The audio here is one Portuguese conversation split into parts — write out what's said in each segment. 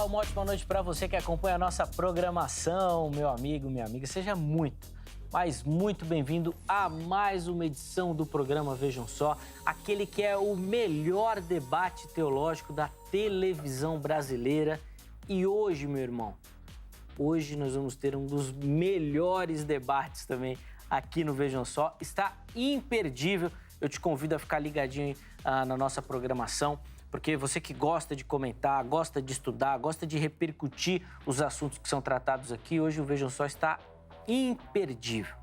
uma ótima noite para você que acompanha a nossa programação, meu amigo, minha amiga. Seja muito, mas muito bem-vindo a mais uma edição do programa Vejam Só, aquele que é o melhor debate teológico da televisão brasileira. E hoje, meu irmão, hoje nós vamos ter um dos melhores debates também aqui no Vejam Só. Está imperdível. Eu te convido a ficar ligadinho na nossa programação, porque você que gosta de comentar, gosta de estudar, gosta de repercutir os assuntos que são tratados aqui, hoje o Vejam Só está imperdível,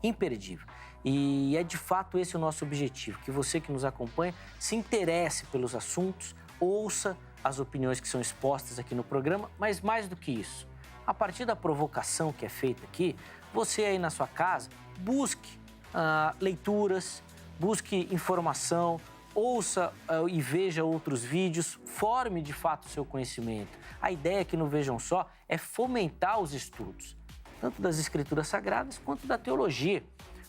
imperdível. E é de fato esse o nosso objetivo, que você que nos acompanha se interesse pelos assuntos, ouça as opiniões que são expostas aqui no programa, mas mais do que isso, a partir da provocação que é feita aqui, você aí na sua casa, busque leituras, busque informação, ouça e veja outros vídeos, forme de fato o seu conhecimento. A ideia aqui no Vejam Só é fomentar os estudos, tanto das Escrituras Sagradas quanto da teologia,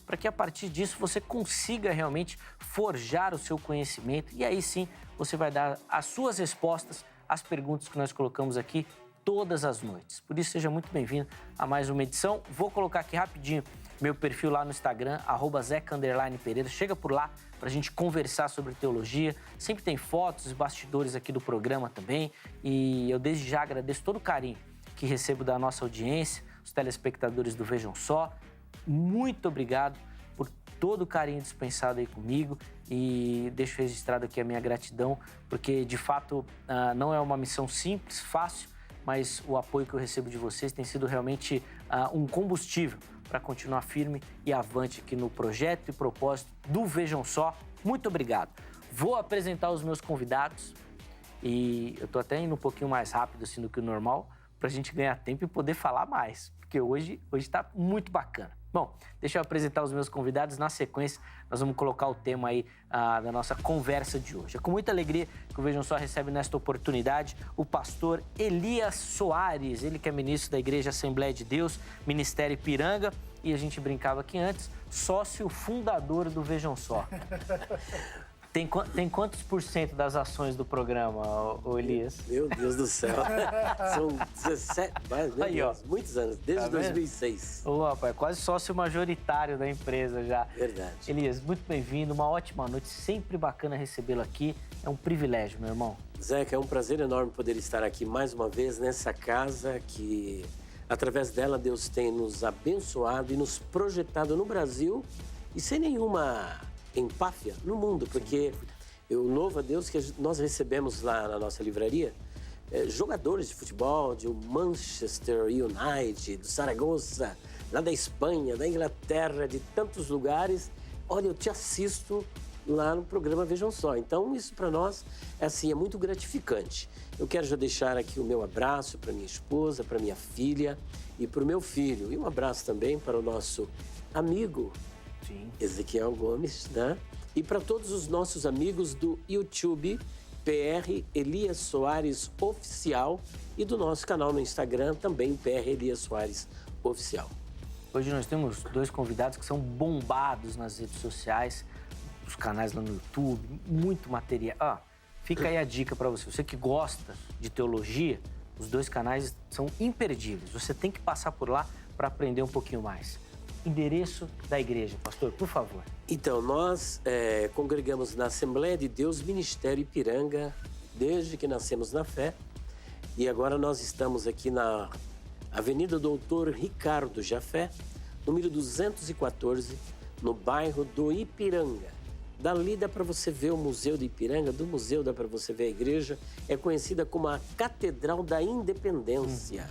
para que a partir disso você consiga realmente forjar o seu conhecimento e aí sim você vai dar as suas respostas às perguntas que nós colocamos aqui todas as noites. Por isso, seja muito bem-vindo a mais uma edição. Vou colocar aqui rapidinho meu perfil lá no Instagram, @zeca_pereira. Chega por lá para a gente conversar sobre teologia. Sempre tem fotos e bastidores aqui do programa também. E eu desde já agradeço todo o carinho que recebo da nossa audiência, os telespectadores do Vejam Só. Muito obrigado por todo o carinho dispensado aí comigo e deixo registrado aqui a minha gratidão, porque de fato não é uma missão simples, fácil, mas o apoio que eu recebo de vocês tem sido realmente um combustível para continuar firme e avante aqui no projeto e propósito do Vejam Só. Muito obrigado. Vou apresentar os meus convidados e eu estou até indo um pouquinho mais rápido assim do que o normal para a gente ganhar tempo e poder falar mais, porque hoje está muito bacana. Bom, deixa eu apresentar os meus convidados. Na sequência, nós vamos colocar o tema aí da nossa conversa de hoje. É com muita alegria que o Vejam Só recebe nesta oportunidade o pastor Elias Soares, ele que é ministro da Igreja Assembleia de Deus, Ministério Ipiranga, e a gente brincava aqui antes, sócio fundador do Vejam Só. Tem quantos por cento das ações do programa, o Elias? Meu Deus do céu. São 17, meu Deus, muitos anos, desde 2006. Ô, rapaz, quase sócio majoritário da empresa já. Verdade. Elias, muito bem-vindo, uma ótima noite, sempre bacana recebê-lo aqui. É um privilégio, meu irmão. Zeca, é um prazer enorme poder estar aqui mais uma vez nessa casa que, através dela, Deus tem nos abençoado e nos projetado no Brasil e sem nenhuma empáfia no mundo, porque eu louvo a Deus que nós recebemos lá na nossa livraria jogadores de futebol, de Manchester United, do Zaragoza, lá da Espanha, da Inglaterra, de tantos lugares. Olha, eu te assisto lá no programa Vejam Só. Então, isso para nós é muito gratificante. Eu quero já deixar aqui o meu abraço para minha esposa, para minha filha e para o meu filho. E um abraço também para o nosso amigo Sim. Ezequiel Gomes, né? E para todos os nossos amigos do YouTube, PR Elias Soares Oficial, e do nosso canal no Instagram, também PR Elias Soares Oficial. Hoje nós temos dois convidados que são bombados nas redes sociais, os canais lá no YouTube, muito material. Fica aí a dica para você. Você que gosta de teologia, os dois canais são imperdíveis. Você tem que passar por lá para aprender um pouquinho mais. Endereço da igreja, pastor, por favor. Então, nós congregamos na Assembleia de Deus, Ministério Ipiranga, desde que nascemos na fé. E agora nós estamos aqui na Avenida Doutor Ricardo Jafé, número 214, no bairro do Ipiranga. Dali dá para você ver o Museu do Ipiranga, do museu dá para você ver a igreja. É conhecida como a Catedral da Independência.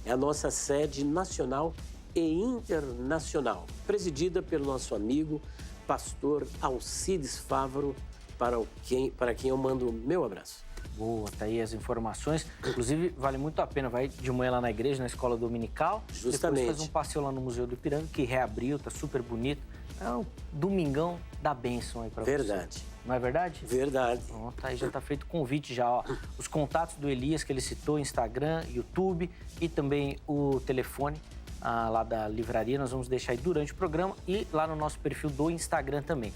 É a nossa sede nacional e internacional, presidida pelo nosso amigo, pastor Alcides Fávaro, para quem eu mando o meu abraço. Boa, tá aí as informações. Inclusive, vale muito a pena. Vai de manhã lá na igreja, na escola dominical. Justamente. Depois faz um passeio lá no Museu do Ipiranga, que reabriu, tá super bonito. É um domingão da bênção aí pra você. Verdade. Não é verdade? Verdade. Pronto, aí já tá feito o convite já, ó. Os contatos do Elias que ele citou, Instagram, YouTube e também o telefone lá da livraria, nós vamos deixar aí durante o programa e lá no nosso perfil do Instagram também,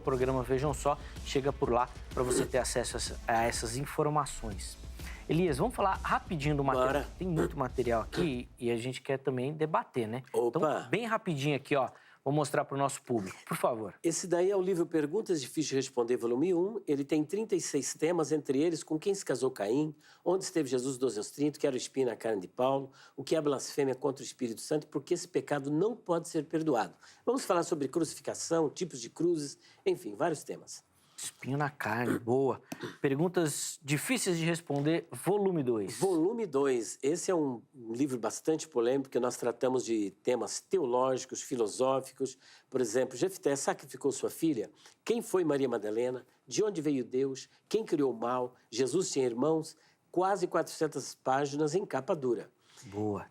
@programa Vejam Só, chega por lá para você ter acesso a essas informações. Elias, vamos falar rapidinho do material. Bora. Tem muito material aqui e a gente quer também debater, né? Opa. Então, bem rapidinho aqui, ó. Vou mostrar para o nosso público, por favor. Esse daí é o livro Perguntas Difíceis de Responder, volume 1. Ele tem 36 temas, entre eles com quem se casou Caim, onde esteve Jesus 12 aos 30, que era o espinho na carne de Paulo, o que é a blasfêmia contra o Espírito Santo e por que esse pecado não pode ser perdoado. Vamos falar sobre crucificação, tipos de cruzes, enfim, vários temas. Espinho na carne, boa. Perguntas difíceis de responder, volume 2. Volume 2. Esse é um livro bastante polêmico, porque nós tratamos de temas teológicos, filosóficos. Por exemplo, Jefté sacrificou sua filha? Quem foi Maria Madalena? De onde veio Deus? Quem criou o mal? Jesus tinha irmãos? Quase 400 páginas em capa dura. Boa.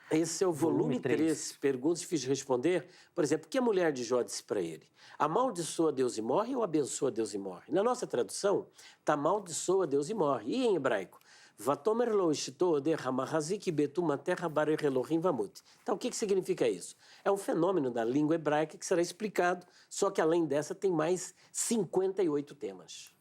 Esse é o volume 3, perguntas difíceis de responder. Por exemplo, o que a mulher de Jó disse para ele? Amaldiçoa Deus e morre ou abençoa Deus e morre? Na nossa tradução, está amaldiçoa Deus e morre. E em hebraico? Vatomer lo ishto de hamahazik betuma terra barech Elohim vamut. Então, o que significa isso? É um fenômeno da língua hebraica que será explicado, só que além dessa tem mais 58 temas.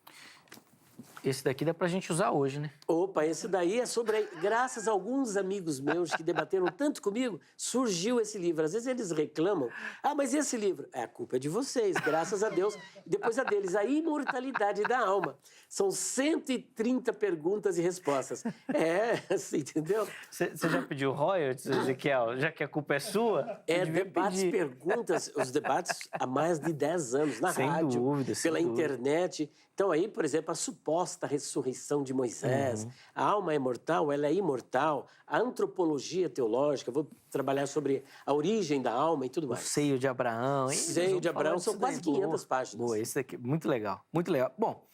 Esse daqui dá pra gente usar hoje, né? Opa, esse daí é sobre... Graças a alguns amigos meus que debateram tanto comigo, surgiu esse livro. Às vezes eles reclamam. Ah, mas esse livro? É, a culpa é de vocês, graças a Deus. E depois a deles, a imortalidade da alma. São 130 perguntas e respostas. É, assim, entendeu? Você já pediu royalties, Ezequiel? Já que a culpa é sua? É, debates, perguntas, os debates há mais de 10 anos, na rádio, pela internet. Então aí, por exemplo, a suposta ressurreição de Moisés, a alma é mortal, ela é imortal, a antropologia teológica, vou trabalhar sobre a origem da alma e tudo mais. O seio de Abraão. O seio de Abraão são quase 500 páginas. Boa, esse daqui, muito legal, muito legal. Bom,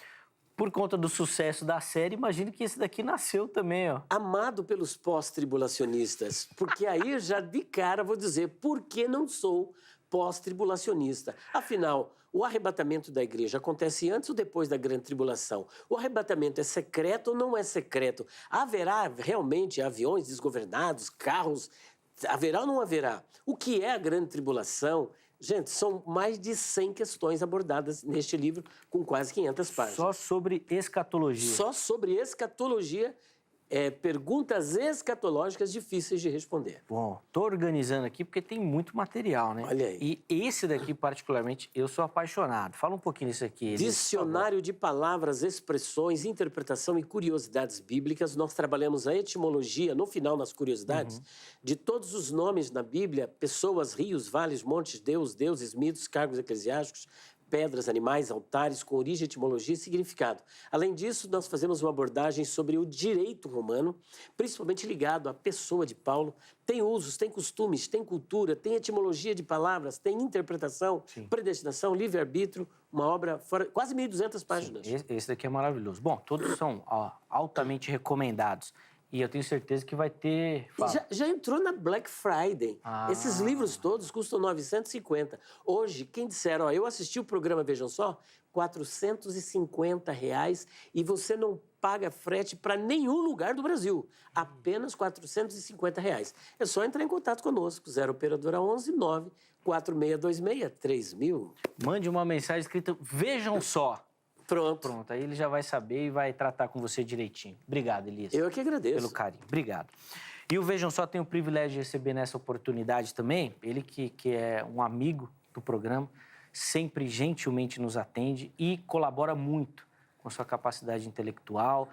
por conta do sucesso da série, imagino que esse daqui nasceu também, ó. Amado pelos pós-tribulacionistas, porque aí já de cara vou dizer por que não sou pós-tribulacionista. Afinal, o arrebatamento da igreja acontece antes ou depois da grande tribulação? O arrebatamento é secreto ou não é secreto? Haverá realmente aviões desgovernados, carros? Haverá ou não haverá? O que é a grande tribulação? Gente, são mais de 100 questões abordadas neste livro, com quase 500 páginas. Só sobre escatologia. Só sobre escatologia. Perguntas escatológicas difíceis de responder. Bom, tô organizando aqui porque tem muito material, né? Olha aí. E esse daqui, particularmente, eu sou apaixonado. Fala um pouquinho desse aqui. Dicionário de palavras, expressões, interpretação e curiosidades bíblicas. Nós trabalhamos a etimologia, no final, nas curiosidades, de todos os nomes na Bíblia, pessoas, rios, vales, montes, deuses, mitos, cargos eclesiásticos, pedras, animais, altares, com origem, etimologia e significado. Além disso, nós fazemos uma abordagem sobre o direito romano, principalmente ligado à pessoa de Paulo. Tem usos, tem costumes, tem cultura, tem etimologia de palavras, tem interpretação, predestinação, livre-arbítrio, uma obra quase 1.200 páginas. Sim, esse daqui é maravilhoso. Bom, todos são altamente recomendados. E eu tenho certeza que vai ter... Já entrou na Black Friday. Esses livros todos custam 950. Hoje, quem disser, eu assisti o programa, vejam só, R$450 e você não paga frete para nenhum lugar do Brasil. Apenas R$450. É só entrar em contato conosco, 0 operadora 11 9 4626 3000. Mande uma mensagem escrita, vejam só. Pronto, aí ele já vai saber e vai tratar com você direitinho. Obrigado, Elias. Eu que agradeço. Pelo carinho. Obrigado. E o Vejam Só tem o privilégio de receber nessa oportunidade também, ele que é um amigo do programa, sempre gentilmente nos atende e colabora muito com a sua capacidade intelectual,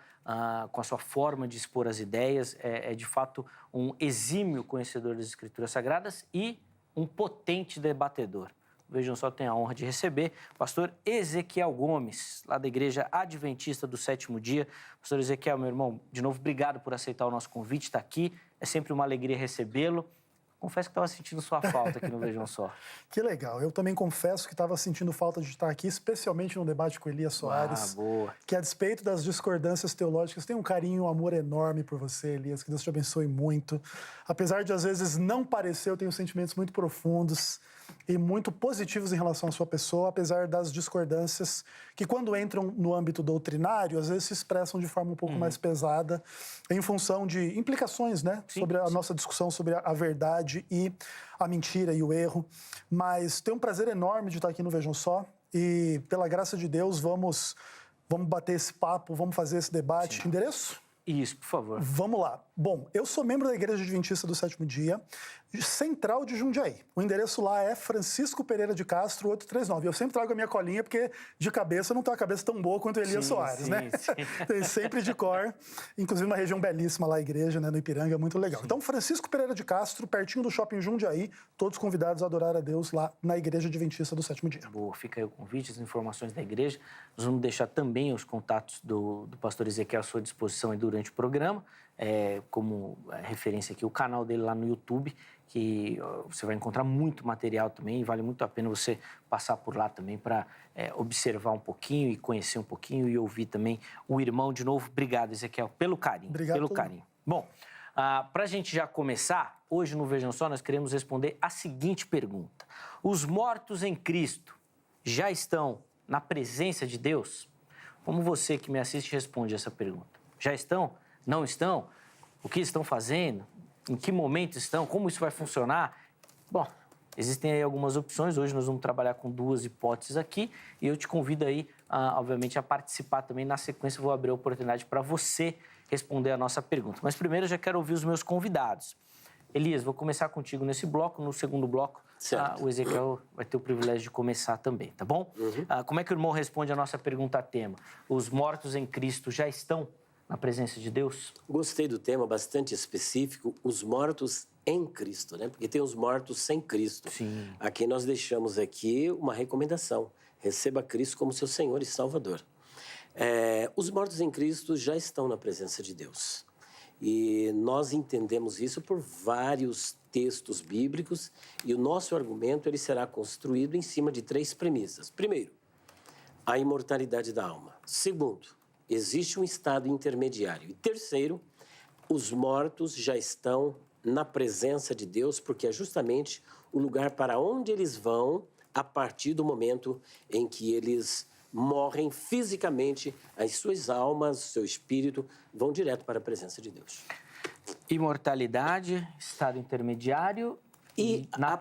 com a sua forma de expor as ideias. É de fato um exímio conhecedor das Escrituras Sagradas e um potente debatedor. Vejam Só, tem a honra de receber o pastor Ezequiel Gomes, lá da Igreja Adventista do Sétimo Dia. Pastor Ezequiel, meu irmão, de novo, obrigado por aceitar o nosso convite, estar aqui. É sempre uma alegria recebê-lo. Confesso que estava sentindo sua falta aqui no Vejam Só. Que legal. Eu também confesso que estava sentindo falta de estar aqui, especialmente no debate com Elias Soares. Boa. Que, a despeito das discordâncias teológicas, tem um carinho, um amor enorme por você, Elias. Que Deus te abençoe muito. Apesar de, às vezes, não parecer, eu tenho sentimentos muito profundos e muito positivos em relação à sua pessoa, apesar das discordâncias que, quando entram no âmbito doutrinário, às vezes se expressam de forma um pouco mais pesada, em função de implicações, né? Sobre a nossa discussão sobre a verdade e a mentira e o erro. Mas tenho um prazer enorme de estar aqui no Vejam Só e, pela graça de Deus, vamos bater esse papo, vamos fazer esse debate. Endereço? Isso, por favor. Vamos lá. Bom, eu sou membro da Igreja Adventista do Sétimo Dia, Central de Jundiaí. O endereço lá é Francisco Pereira de Castro, 839. Eu sempre trago a minha colinha, porque de cabeça eu não tenho a cabeça tão boa quanto Elias Soares, né? Sim. Sempre de cor. Inclusive uma região belíssima lá, a igreja, né, no Ipiranga, muito legal. Sim. Então, Francisco Pereira de Castro, pertinho do Shopping Jundiaí, todos convidados a adorar a Deus lá na Igreja Adventista do Sétimo Dia. Boa, fica aí o convite, as informações da igreja. Nós vamos deixar também os contatos do pastor Ezequiel à sua disposição aí durante o programa. Como referência aqui, o canal dele lá no YouTube, que você vai encontrar muito material também, e vale muito a pena você passar por lá também para observar um pouquinho e conhecer um pouquinho e ouvir também o irmão de novo. Obrigado, Ezequiel, pelo carinho. Obrigado pelo carinho. Bom, para a gente já começar, hoje no Vejam Só, nós queremos responder a seguinte pergunta: os mortos em Cristo já estão na presença de Deus? Como você que me assiste responde essa pergunta? Já estão? Não estão? O que estão fazendo? Em que momento estão? Como isso vai funcionar? Bom, existem aí algumas opções. Hoje nós vamos trabalhar com 2 hipóteses aqui e eu te convido aí, obviamente, a participar também. Na sequência, eu vou abrir a oportunidade para você responder a nossa pergunta. Mas primeiro eu já quero ouvir os meus convidados. Elias, vou começar contigo nesse bloco. No segundo bloco, o Ezequiel vai ter o privilégio de começar também, tá bom? Uhum. Como é que o irmão responde a nossa pergunta tema? Os mortos em Cristo já estão na presença de Deus? Gostei do tema, bastante específico, os mortos em Cristo, né? Porque tem os mortos sem Cristo. Sim. A quem nós deixamos aqui uma recomendação: receba Cristo como seu Senhor e Salvador. Os mortos em Cristo já estão na presença de Deus. E nós entendemos isso por vários textos bíblicos, e o nosso argumento ele será construído em cima de 3 premissas. Primeiro, a imortalidade da alma. Segundo, existe um estado intermediário. E terceiro, os mortos já estão na presença de Deus, porque é justamente o lugar para onde eles vão a partir do momento em que eles morrem fisicamente, as suas almas, seu espírito, vão direto para a presença de Deus. Imortalidade, estado intermediário e na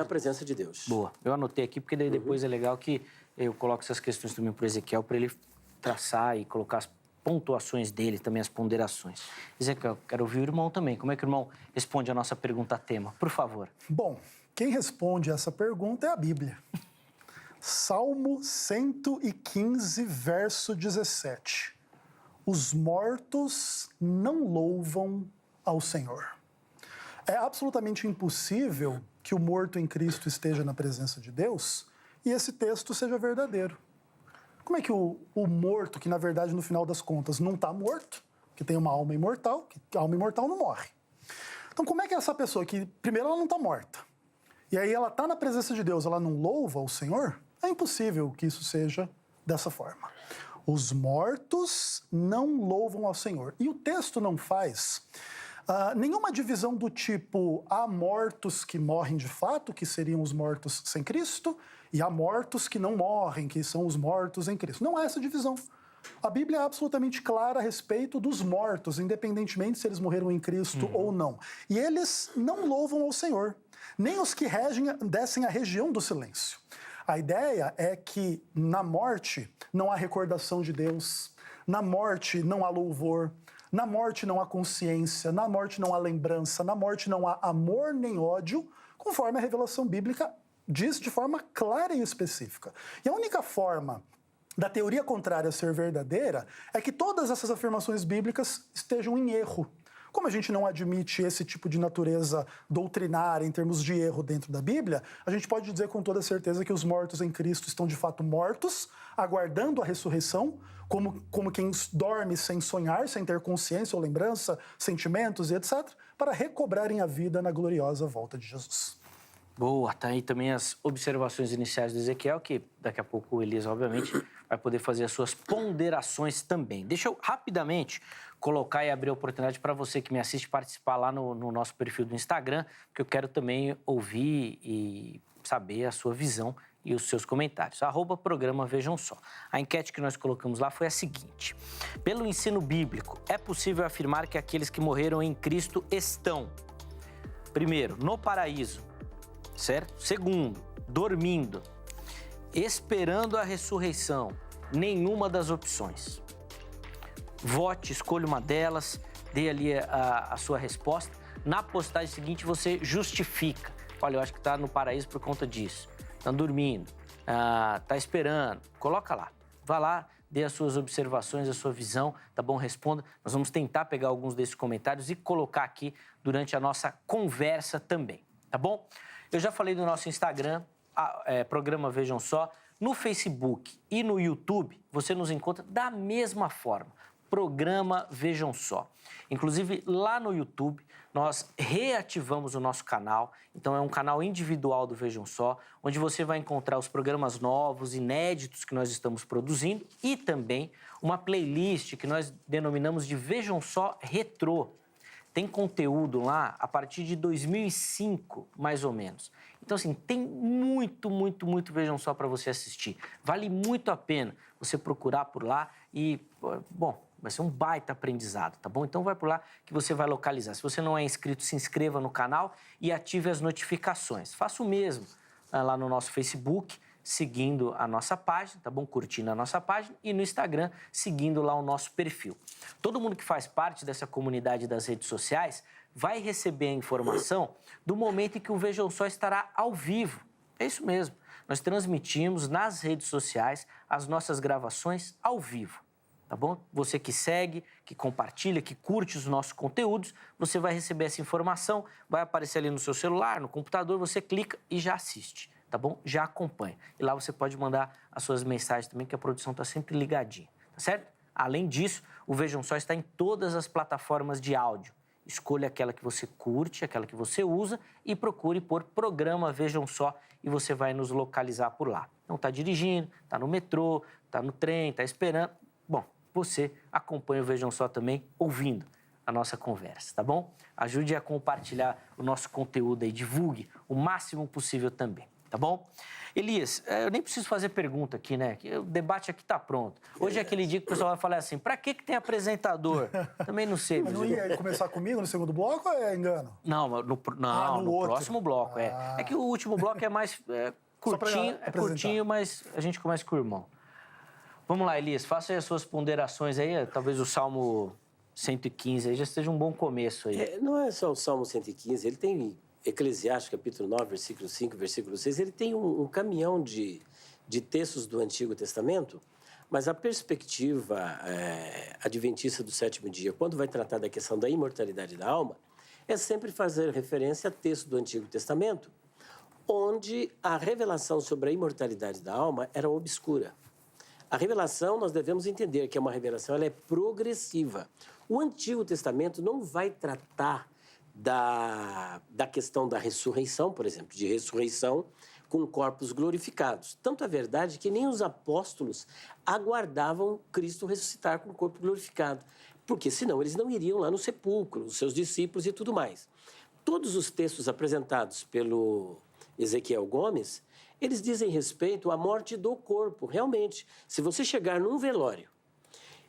presença de Deus. Boa. Eu anotei aqui, porque daí depois é legal que eu coloco essas questões também para o Ezequiel, para ele traçar e colocar as pontuações dele, também as ponderações. Ezequiel, quero ouvir o irmão também. Como é que o irmão responde a nossa pergunta tema? Por favor. Bom, quem responde essa pergunta é a Bíblia. Salmo 115, verso 17. Os mortos não louvam ao Senhor. É absolutamente impossível que o morto em Cristo esteja na presença de Deus e esse texto seja verdadeiro. Como é que o morto, que na verdade no final das contas não está morto, que tem uma alma imortal, que a alma imortal não morre. Então como é que essa pessoa que primeiro ela não está morta, e aí ela está na presença de Deus, ela não louva ao Senhor? É impossível que isso seja dessa forma. Os mortos não louvam ao Senhor. E o texto não faz nenhuma divisão do tipo: há mortos que morrem de fato, que seriam os mortos sem Cristo, e há mortos que não morrem, que são os mortos em Cristo. Não há essa divisão. A Bíblia é absolutamente clara a respeito dos mortos, independentemente se eles morreram em Cristo ou não. E eles não louvam ao Senhor, nem os que descem à região do silêncio. A ideia é que na morte não há recordação de Deus, na morte não há louvor, na morte não há consciência, na morte não há lembrança, na morte não há amor nem ódio, conforme a revelação bíblica diz de forma clara e específica. E a única forma da teoria contrária ser verdadeira é que todas essas afirmações bíblicas estejam em erro. Como a gente não admite esse tipo de natureza doutrinária em termos de erro dentro da Bíblia, a gente pode dizer com toda certeza que os mortos em Cristo estão de fato mortos, aguardando a ressurreição, como quem dorme sem sonhar, sem ter consciência ou lembrança, sentimentos e etc., para recobrarem a vida na gloriosa volta de Jesus. Boa, tá aí também as observações iniciais do Ezequiel, que daqui a pouco o Elias, obviamente, vai poder fazer as suas ponderações também. Deixa eu rapidamente colocar e abrir a oportunidade para você que me assiste participar lá no nosso perfil do Instagram, porque eu quero também ouvir e saber a sua visão e os seus comentários. @programa Vejam Só. A enquete que nós colocamos lá foi a seguinte: pelo ensino bíblico, é possível afirmar que aqueles que morreram em Cristo estão, primeiro, no paraíso, certo? Segundo, dormindo, esperando a ressurreição. Nenhuma das opções. vote, escolha uma delas, dê ali a sua resposta. Na postagem seguinte, você justifica. Olha, eu acho que está no paraíso por conta disso. Está dormindo, está esperando. Coloca lá. Vá lá, dê as suas observações, a sua visão, tá bom? Responda. Nós vamos tentar pegar alguns desses comentários e colocar aqui durante a nossa conversa também, tá bom? Eu já falei do nosso Instagram, programa Vejam Só. No Facebook e no YouTube, você nos encontra da mesma forma. Programa Vejam Só. Inclusive, lá no YouTube, nós reativamos o nosso canal. Então, é um canal individual do Vejam Só, onde você vai encontrar os programas novos, inéditos que nós estamos produzindo e também uma playlist que nós denominamos de Vejam Só Retrô. Tem conteúdo lá a partir de 2005, mais ou menos. Então, assim, tem muito Vejam Só para você assistir. Vale muito a pena você procurar por lá e, bom, vai ser um baita aprendizado, tá bom? Então vai por lá que você vai localizar. Se você não é inscrito, se inscreva no canal e ative as notificações. Faça o mesmo lá no nosso Facebook, seguindo a nossa página, tá bom? Curtindo a nossa página e no Instagram, seguindo lá o nosso perfil. Todo mundo que faz parte dessa comunidade das redes sociais vai receber a informação do momento em que o Vejam Só estará ao vivo. É isso mesmo. Nós transmitimos nas redes sociais as nossas gravações ao vivo. Tá bom? Você que segue, que compartilha, que curte os nossos conteúdos, você vai receber essa informação, vai aparecer ali no seu celular, no computador, você clica e já assiste, tá bom? Já acompanha. E lá você pode mandar as suas mensagens também, que a produção está sempre ligadinha, tá certo? Além disso, o Vejam Só está em todas as plataformas de áudio. Escolha aquela que você curte, aquela que você usa e procure por Programa Vejam Só e você vai nos localizar por lá. Então, está dirigindo, está no metrô, está no trem, está esperando. Bom, você acompanha o Vejam Só também ouvindo a nossa conversa, tá bom? Ajude a compartilhar o nosso conteúdo aí, divulgue o máximo possível também, tá bom? Elias, eu nem preciso fazer pergunta aqui, né? O debate aqui tá pronto. Hoje é aquele dia que o pessoal vai falar assim, pra que tem apresentador? Também não sei. Mas não ia começar comigo no segundo bloco ou é engano? Não, no próximo bloco, é. É que o último bloco é mais curtinho, mas a gente começa com o irmão. Vamos lá, Elias, faça aí as suas ponderações aí, talvez o Salmo 115 aí já esteja um bom começo aí. Não é só o Salmo 115, ele tem Eclesiastes, capítulo 9, versículo 5, versículo 6, ele tem um caminhão de textos do Antigo Testamento, mas a perspectiva adventista do sétimo dia, quando vai tratar da questão da imortalidade da alma, é sempre fazer referência a textos do Antigo Testamento, onde a revelação sobre a imortalidade da alma era obscura. A revelação, nós devemos entender que é uma revelação, ela é progressiva. O Antigo Testamento não vai tratar da questão da ressurreição, por exemplo, de ressurreição com corpos glorificados. Tanto é verdade que nem os apóstolos aguardavam Cristo ressuscitar com o corpo glorificado, porque senão eles não iriam lá no sepulcro, os seus discípulos e tudo mais. Todos os textos apresentados pelo Ezequiel Gomes, eles dizem respeito à morte do corpo. Realmente, se você chegar num velório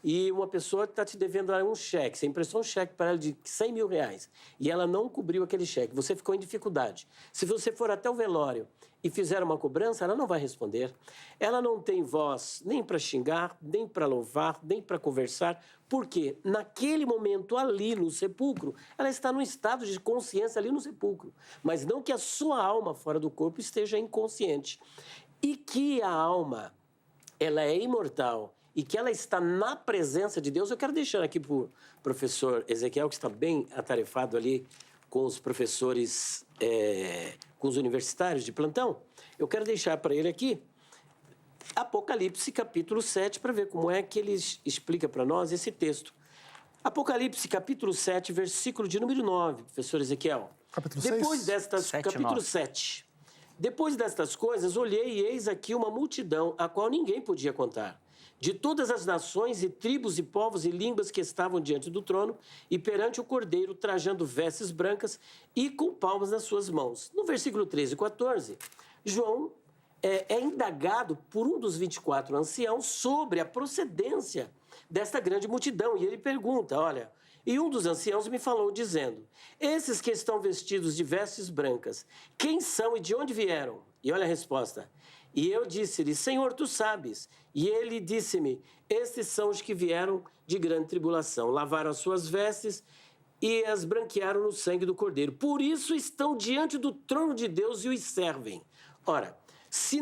e uma pessoa está te devendo um cheque, você emprestou um cheque para ela de 100 mil reais e ela não cobriu aquele cheque, você ficou em dificuldade. Se você for até o velório e fizer uma cobrança, ela não vai responder. Ela não tem voz nem para xingar, nem para louvar, nem para conversar, porque naquele momento ali no sepulcro, ela está num estado de consciência ali no sepulcro, mas não que a sua alma fora do corpo esteja inconsciente. E que a alma, ela é imortal, e que ela está na presença de Deus. Eu quero deixar aqui para o professor Ezequiel, que está bem atarefado ali com os professores, com os universitários de plantão. Eu quero deixar para ele aqui Apocalipse, capítulo 7, para ver como é que ele explica para nós esse texto. Apocalipse, capítulo 7, versículo de número 9, professor Ezequiel. Capítulo 6? Capítulo 7. Depois destas coisas, olhei e eis aqui uma multidão, a qual ninguém podia contar, de todas as nações e tribos e povos e línguas que estavam diante do trono e perante o Cordeiro, trajando vestes brancas e com palmas nas suas mãos. No versículo 13 e 14, João é indagado por um dos 24 anciãos sobre a procedência desta grande multidão. E ele pergunta, olha, e um dos anciãos me falou dizendo, esses que estão vestidos de vestes brancas, quem são e de onde vieram? E olha a resposta. E eu disse-lhe, Senhor, tu sabes. E ele disse-me, estes são os que vieram de grande tribulação, lavaram as suas vestes e as branquearam no sangue do Cordeiro. Por isso estão diante do trono de Deus e os servem. Ora, se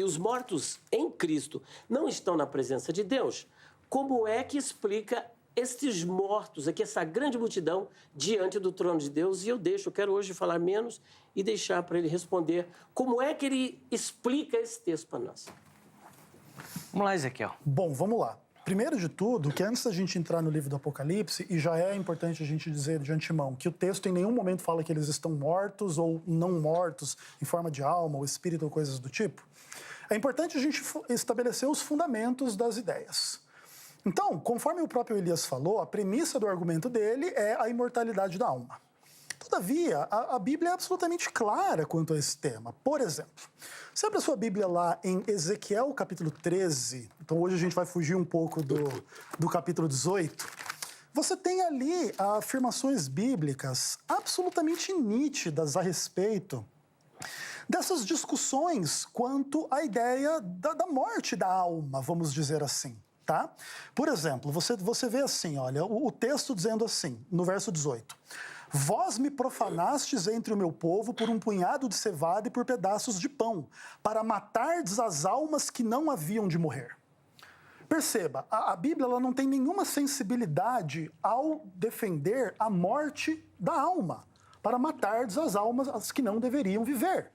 os mortos em Cristo não estão na presença de Deus, como é que explica estes mortos aqui, essa grande multidão, diante do trono de Deus? E eu quero hoje falar menos e deixar para ele responder como é que ele explica esse texto para nós. Vamos lá, Ezequiel. Bom, vamos lá. Primeiro de tudo, que antes da gente entrar no livro do Apocalipse, e já é importante a gente dizer de antemão, que o texto em nenhum momento fala que eles estão mortos ou não mortos, em forma de alma ou espírito ou coisas do tipo, é importante a gente estabelecer os fundamentos das ideias. Então, conforme o próprio Elias falou, a premissa do argumento dele é a imortalidade da alma. Todavia, a Bíblia é absolutamente clara quanto a esse tema. Por exemplo, você abre a sua Bíblia lá em Ezequiel capítulo 13, então hoje a gente vai fugir um pouco do capítulo 18, você tem ali afirmações bíblicas absolutamente nítidas a respeito dessas discussões quanto à ideia da morte da alma, vamos dizer assim. Tá? Por exemplo, você vê assim, olha, o texto dizendo assim, no verso 18, vós me profanastes entre o meu povo por um punhado de cevada e por pedaços de pão, para matardes as almas que não haviam de morrer. Perceba, a Bíblia ela não tem nenhuma sensibilidade ao defender a morte da alma, para matardes as almas as que não deveriam viver.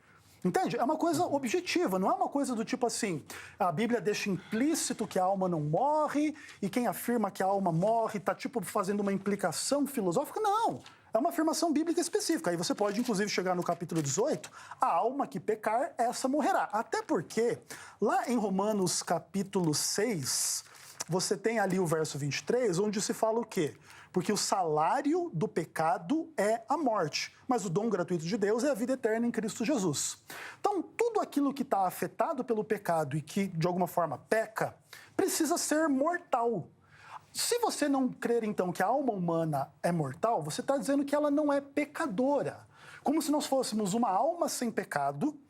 Entende? É uma coisa objetiva, não é uma coisa do tipo assim, a Bíblia deixa implícito que a alma não morre, e quem afirma que a alma morre está tipo fazendo uma implicação filosófica. Não, é uma afirmação bíblica específica. Aí você pode inclusive chegar no capítulo 18, a alma que pecar, essa morrerá. Até porque, lá em Romanos capítulo 6, você tem ali o verso 23, onde se fala o quê? Porque o salário do pecado é a morte, mas o dom gratuito de Deus é a vida eterna em Cristo Jesus. Então, tudo aquilo que está afetado pelo pecado e que, de alguma forma, peca, precisa ser mortal. Se você não crer, então, que a alma humana é mortal, você está dizendo que ela não é pecadora. Como se nós fôssemos uma alma sem pecado,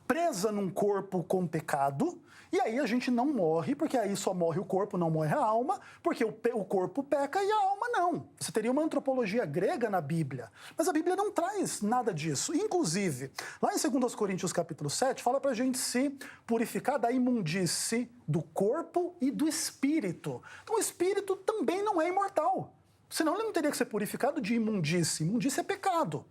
presa num corpo com pecado, e aí a gente não morre, porque aí só morre o corpo, não morre a alma, porque o corpo peca e a alma não. Você teria uma antropologia grega na Bíblia, mas a Bíblia não traz nada disso. Inclusive, lá em 2 Coríntios capítulo 7, fala pra gente se purificar da imundície do corpo e do espírito. Então o espírito também não é imortal, senão ele não teria que ser purificado de imundície. Imundície é pecado.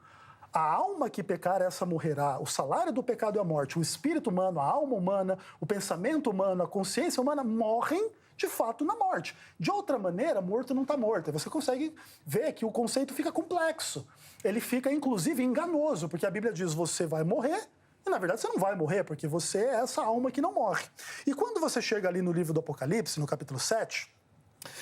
A alma que pecar, essa morrerá. O salário do pecado é a morte. O espírito humano, a alma humana, o pensamento humano, a consciência humana morrem, de fato, na morte. De outra maneira, morto não está morto. Você consegue ver que o conceito fica complexo. Ele fica, inclusive, enganoso, porque a Bíblia diz você vai morrer, e, na verdade, você não vai morrer, porque você é essa alma que não morre. E quando você chega ali no livro do Apocalipse, no capítulo 7...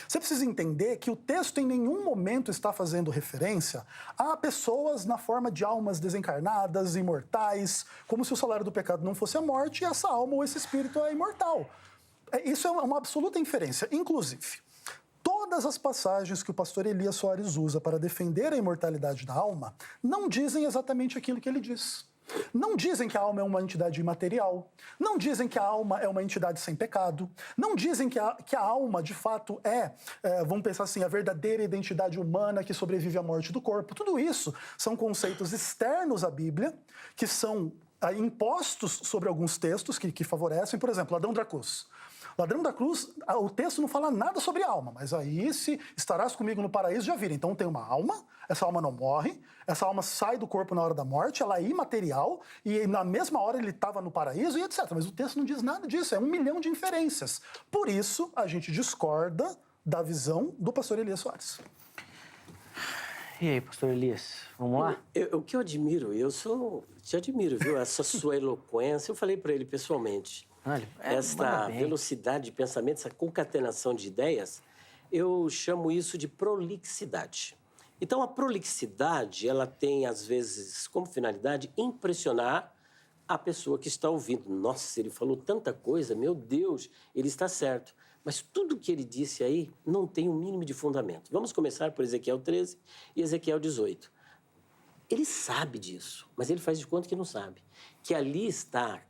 você precisa entender que o texto em nenhum momento está fazendo referência a pessoas na forma de almas desencarnadas, imortais, como se o salário do pecado não fosse a morte e essa alma ou esse espírito é imortal. Isso é uma absoluta inferência. Inclusive, todas as passagens que o pastor Elias Soares usa para defender a imortalidade da alma não dizem exatamente aquilo que ele diz. Não dizem que a alma é uma entidade imaterial, não dizem que a alma é uma entidade sem pecado, não dizem que a alma, de fato, vamos pensar assim, a verdadeira identidade humana que sobrevive à morte do corpo. Tudo isso são conceitos externos à Bíblia, que são impostos sobre alguns textos que favorecem, por exemplo, Ladrão da Cruz. Ladrão da cruz, o texto não fala nada sobre alma, mas aí se estarás comigo no paraíso, já vira. Então tem uma alma, essa alma não morre, essa alma sai do corpo na hora da morte, ela é imaterial, e na mesma hora ele estava no paraíso e etc. Mas o texto não diz nada disso, é 1 milhão de inferências. Por isso, a gente discorda da visão do pastor Elias Soares. E aí, pastor Elias, vamos lá? O que eu admiro, te admiro, viu? Essa sua eloquência, eu falei para ele pessoalmente. Olha, esta velocidade de pensamento, essa concatenação de ideias, eu chamo isso de prolixidade. Então, a prolixidade, ela tem, às vezes, como finalidade, impressionar a pessoa que está ouvindo. Nossa, ele falou tanta coisa, meu Deus, ele está certo. Mas tudo que ele disse aí não tem o mínimo de fundamento. Vamos começar por Ezequiel 13 e Ezequiel 18. Ele sabe disso, mas ele faz de conta que não sabe. Que ali está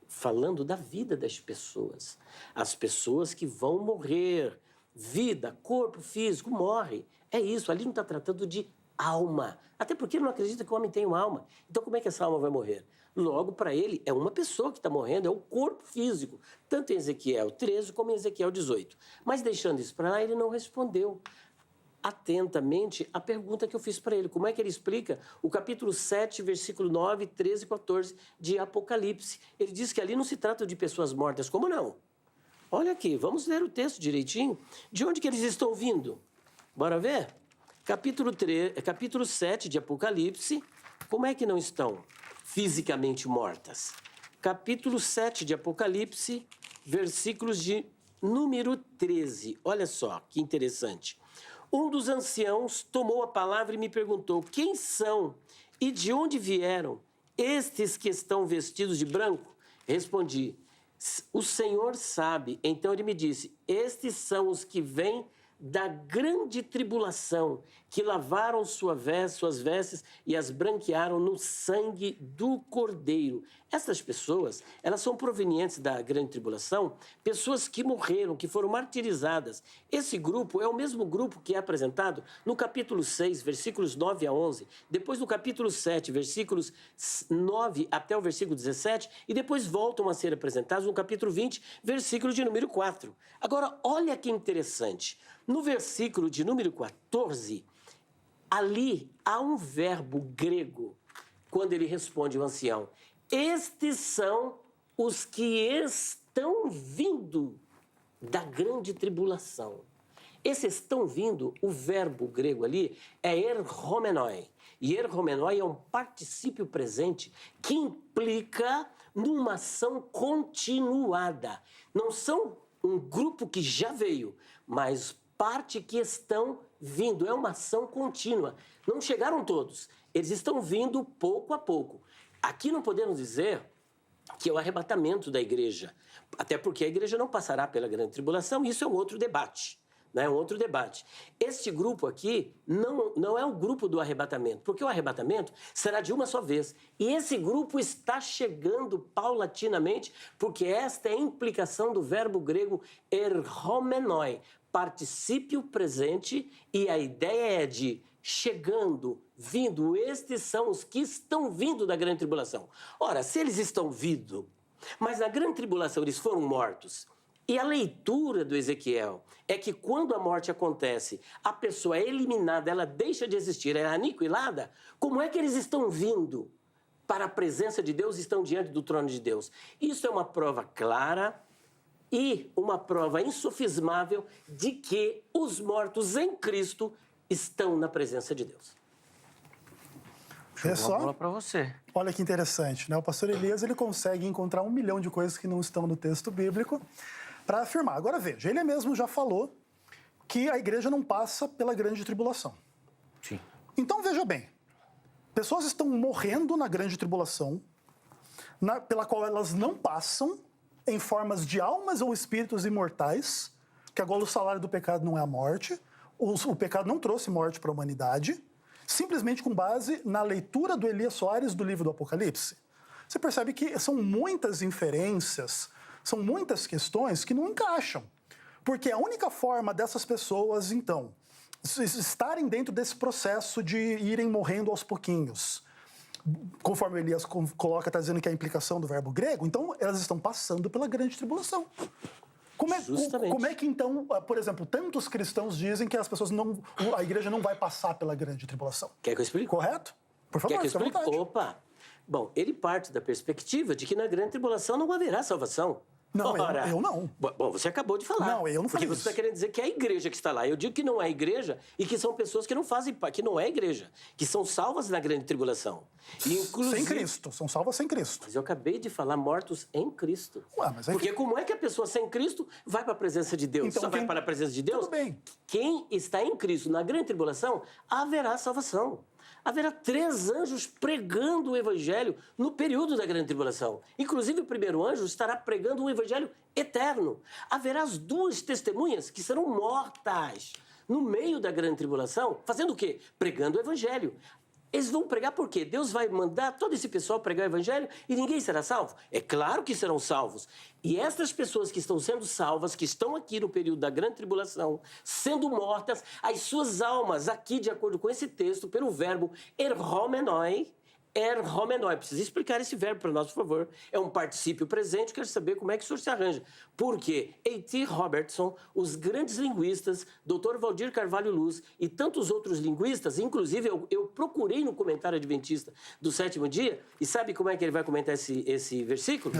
falando da vida das pessoas. As pessoas que vão morrer. Vida, corpo físico, morre. É isso, ali não está tratando de alma. Até porque ele não acredita que o homem tem uma alma. Então como é que essa alma vai morrer? Logo, para ele, é uma pessoa que está morrendo, é o corpo físico. Tanto em Ezequiel 13 como em Ezequiel 18. Mas deixando isso para lá, ele não respondeu atentamente a pergunta que eu fiz para ele. Como é que ele explica o capítulo 7, versículo 9, 13 e 14 de Apocalipse? Ele diz que ali não se trata de pessoas mortas. Como não? Olha aqui, vamos ler o texto direitinho. De onde que eles estão vindo? Bora ver? Capítulo 7 de Apocalipse. Como é que não estão fisicamente mortas? Capítulo 7 de Apocalipse, versículos de número 13. Olha só, que interessante. Um dos anciãos tomou a palavra e me perguntou: quem são e de onde vieram estes que estão vestidos de branco? Respondi: o Senhor sabe. Então ele me disse: estes são os que vêm da grande tribulação, que lavaram suas vestes e as branquearam no sangue do Cordeiro. Essas pessoas, elas são provenientes da grande tribulação, pessoas que morreram, que foram martirizadas. Esse grupo é o mesmo grupo que é apresentado no capítulo 6, versículos 9 a 11, depois no capítulo 7, versículos 9 até o versículo 17, e depois voltam a ser apresentados no capítulo 20, versículo de número 4. Agora, olha que interessante. No versículo de número 14, ali há um verbo grego, quando ele responde ao ancião: estes são os que estão vindo da grande tribulação. Esses estão vindo, o verbo grego ali é erhomenoi. E erhomenoi é um particípio presente que implica numa ação continuada. Não são um grupo que já veio, mas parte que estão vindo. É uma ação contínua. Não chegaram todos. Eles estão vindo pouco a pouco. Aqui não podemos dizer que é o arrebatamento da igreja. Até porque a igreja não passará pela grande tribulação. Isso é um outro debate. Né? Um outro debate. Este grupo aqui não é o grupo do arrebatamento, porque o arrebatamento será de uma só vez. E esse grupo está chegando paulatinamente, porque esta é a implicação do verbo grego erhomenoi, particípio presente, e a ideia é de chegando, vindo. Estes são os que estão vindo da grande tribulação. Ora, se eles estão vindo, mas na grande tribulação eles foram mortos, e a leitura do Ezequiel é que quando a morte acontece, a pessoa é eliminada, ela deixa de existir, é aniquilada, como é que eles estão vindo para a presença de Deus, estão diante do trono de Deus? Isso é uma prova clara e uma prova insofismável de que os mortos em Cristo estão na presença de Deus. É só. Uma bola para você. Olha que interessante, né? O pastor Elias, ele consegue encontrar 1 milhão de coisas que não estão no texto bíblico para afirmar. Agora veja, ele mesmo já falou que a igreja não passa pela grande tribulação. Sim. Então veja bem, pessoas estão morrendo na grande tribulação, pela qual elas não passam, em formas de almas ou espíritos imortais, que agora o salário do pecado não é a morte, o pecado não trouxe morte para a humanidade, simplesmente com base na leitura do Elias Soares do livro do Apocalipse. Você percebe que são muitas inferências, são muitas questões que não encaixam. Porque a única forma dessas pessoas, então, estarem dentro desse processo de irem morrendo aos pouquinhos, conforme o Elias coloca, está dizendo que é a implicação do verbo grego, então elas estão passando pela grande tribulação. Como é que, então, por exemplo, tantos cristãos dizem que a igreja não vai passar pela grande tribulação? Quer que eu explique? Correto? Por favor, Quer que eu fica à explique? vontade. Opa! Bom, ele parte da perspectiva de que na grande tribulação não haverá salvação. Não, Ora, eu não. Bom, você acabou de falar. Não, eu não falei Porque você isso. está querendo dizer que é a igreja que está lá. Eu digo que não é a igreja e que são pessoas que não fazem parte, que não é a igreja, que são salvas na grande tribulação. E, inclusive, Sem Cristo, são salvas sem Cristo. Mas eu acabei de falar mortos em Cristo. Ué, mas Porque como é que a pessoa sem Cristo vai para a presença de Deus? Então, Só vai para a presença de Deus? Tudo bem. Quem está em Cristo na grande tribulação, haverá salvação. Haverá 3 anjos pregando o evangelho no período da grande tribulação. Inclusive, o primeiro anjo estará pregando o evangelho eterno. Haverá as 2 testemunhas que serão mortas no meio da grande tribulação, fazendo o quê? Pregando o evangelho. Eles vão pregar por quê? Deus vai mandar todo esse pessoal pregar o evangelho e ninguém será salvo? É claro que serão salvos. E estas pessoas que estão sendo salvas, que estão aqui no período da grande tribulação, sendo mortas, as suas almas, aqui, de acordo com esse texto, pelo verbo erhomenoi, precisa explicar esse verbo para nós, por favor. É um particípio presente, quero saber como é que o senhor se arranja. Porque A.T. Robertson, os grandes linguistas, Dr. Valdir Carvalho Luz e tantos outros linguistas, inclusive eu procurei no comentário adventista do sétimo dia, e sabe como é que ele vai comentar esse versículo?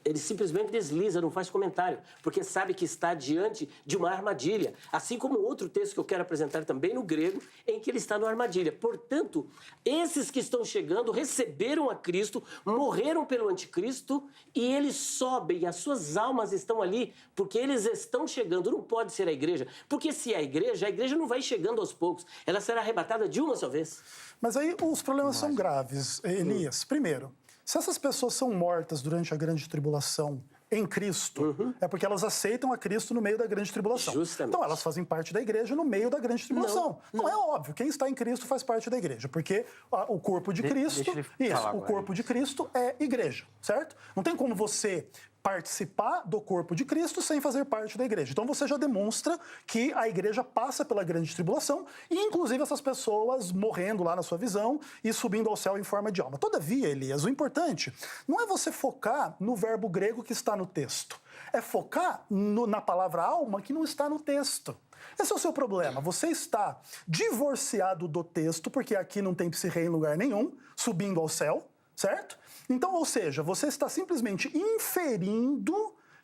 Ele simplesmente desliza, não faz comentário, porque sabe que está diante de uma armadilha. Assim como outro texto que eu quero apresentar também no grego, em que ele está numa armadilha. Portanto, esses que estão chegando receberam a Cristo, morreram pelo anticristo e eles sobem, as suas almas estão ali, porque eles estão chegando. Não pode ser a igreja, porque se é a igreja não vai chegando aos poucos, ela será arrebatada de uma só vez. Mas aí os problemas são graves, Elias. Primeiro, se essas pessoas são mortas durante a grande tribulação em Cristo, é porque elas aceitam a Cristo no meio da grande tribulação. Justamente. Então elas fazem parte da igreja no meio da grande tribulação. Não é óbvio, quem está em Cristo faz parte da igreja, porque o corpo de Cristo, o corpo de Cristo é igreja, certo? Não tem como você participar do corpo de Cristo sem fazer parte da igreja. Então você já demonstra que a igreja passa pela grande tribulação e inclusive essas pessoas morrendo lá na sua visão e subindo ao céu em forma de alma. Todavia, Elias, o importante não é você focar no verbo grego que está no texto. É focar na palavra alma que não está no texto. Esse é o seu problema. Você está divorciado do texto, porque aqui não tem psirrei em lugar nenhum, subindo ao céu, certo? Então, ou seja, você está simplesmente inferindo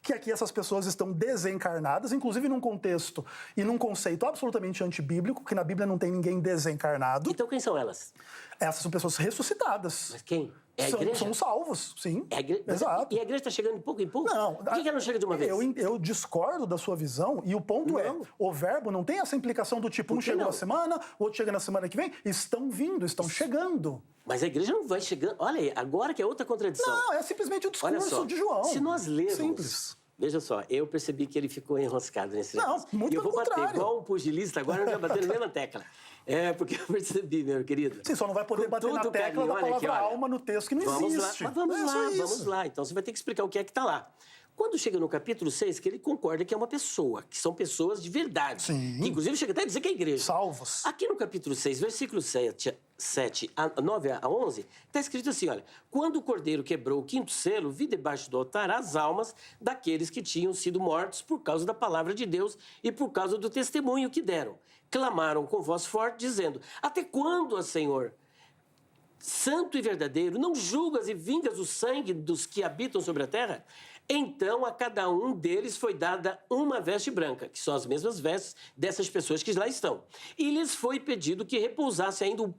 que aqui essas pessoas estão desencarnadas, inclusive num contexto e num conceito absolutamente antibíblico, que na Bíblia não tem ninguém desencarnado. Então quem são elas? Essas são pessoas ressuscitadas. Mas quem? É a igreja? São salvos, sim. Exato. E a igreja está chegando de pouco em pouco? Não. Por que ela não chega de uma vez? Eu discordo da sua visão e o ponto é, o verbo não tem essa implicação do tipo, um chega na semana, o outro chega na semana que vem. Estão vindo, estão chegando. Mas a igreja não vai chegando. Olha aí, agora que é outra contradição. Não, é simplesmente o discurso de João. Se nós lermos... Simples. Veja só, eu percebi que ele ficou enroscado nesse negócio. Não, muito pelo contrário. E eu vou bater igual um pugilista agora, eu já bater na mesma tecla. É, porque eu percebi, meu querido. Sim, só não vai poder bater na tecla da palavra alma no texto que não existe. Mas vamos lá. Então você vai ter que explicar o que é que está lá. Quando chega no capítulo 6, que ele concorda que é uma pessoa, que são pessoas de verdade. Sim. Que inclusive chega até a dizer que é a igreja. Salvos. Aqui no capítulo 6, versículo 9 a 11, está escrito assim, olha. Quando o cordeiro quebrou o quinto selo, vi debaixo do altar as almas daqueles que tinham sido mortos por causa da palavra de Deus e por causa do testemunho que deram. Clamaram com voz forte, dizendo, até quando, ó Senhor, santo e verdadeiro, não julgas e vingas o sangue dos que habitam sobre a terra? Então a cada um deles foi dada uma veste branca, que são as mesmas vestes dessas pessoas que lá estão. E lhes foi pedido que repousasse ainda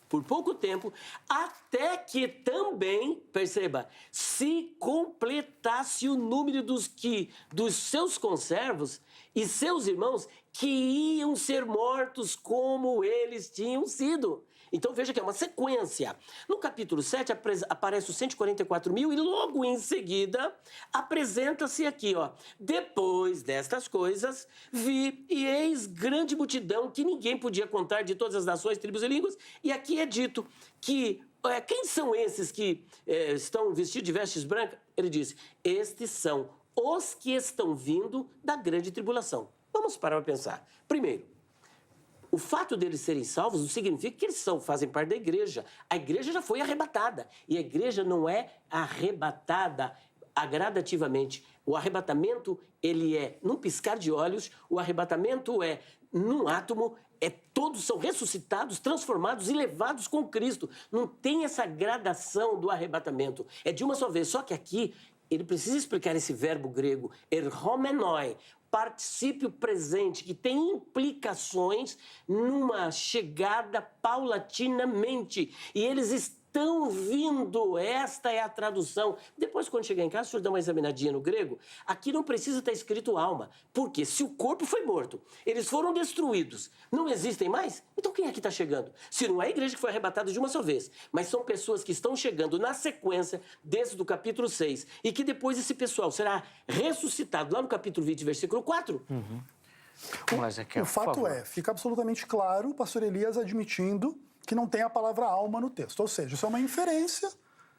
por pouco tempo, até que também, perceba, se completasse o número dos seus conservos e seus irmãos que iam ser mortos como eles tinham sido. Então veja que é uma sequência. No capítulo 7 aparece os 144 mil e logo em seguida apresenta-se aqui, ó. Depois destas coisas, vi e eis grande multidão que ninguém podia contar de todas as nações, tribos e línguas. E aqui é dito que quem são esses que estão vestidos de vestes brancas? Ele diz, estes são os que estão vindo da grande tribulação. Vamos parar para pensar. Primeiro, o fato deles serem salvos não significa que eles fazem parte da igreja. A igreja já foi arrebatada. E a igreja não é arrebatada gradativamente. O arrebatamento, ele é num piscar de olhos. O arrebatamento é num átomo. Todos são ressuscitados, transformados e levados com Cristo. Não tem essa gradação do arrebatamento. É de uma só vez. Só que aqui, ele precisa explicar esse verbo grego, erhomenoi, particípio presente, que tem implicações numa chegada paulatinamente. E eles estão vindo, esta é a tradução. Depois, quando chegar em casa, o senhor dá uma examinadinha no grego. Aqui não precisa estar escrito alma. Porque se o corpo foi morto, eles foram destruídos, não existem mais, então quem é que está chegando? Se não é a igreja que foi arrebatada de uma só vez, mas são pessoas que estão chegando na sequência desde o capítulo 6 e que depois esse pessoal será ressuscitado lá no capítulo 20, versículo 4. Vamos lá, Ezequiel, O fato é, fica absolutamente claro o pastor Elias admitindo que não tem a palavra alma no texto. Ou seja, isso é uma inferência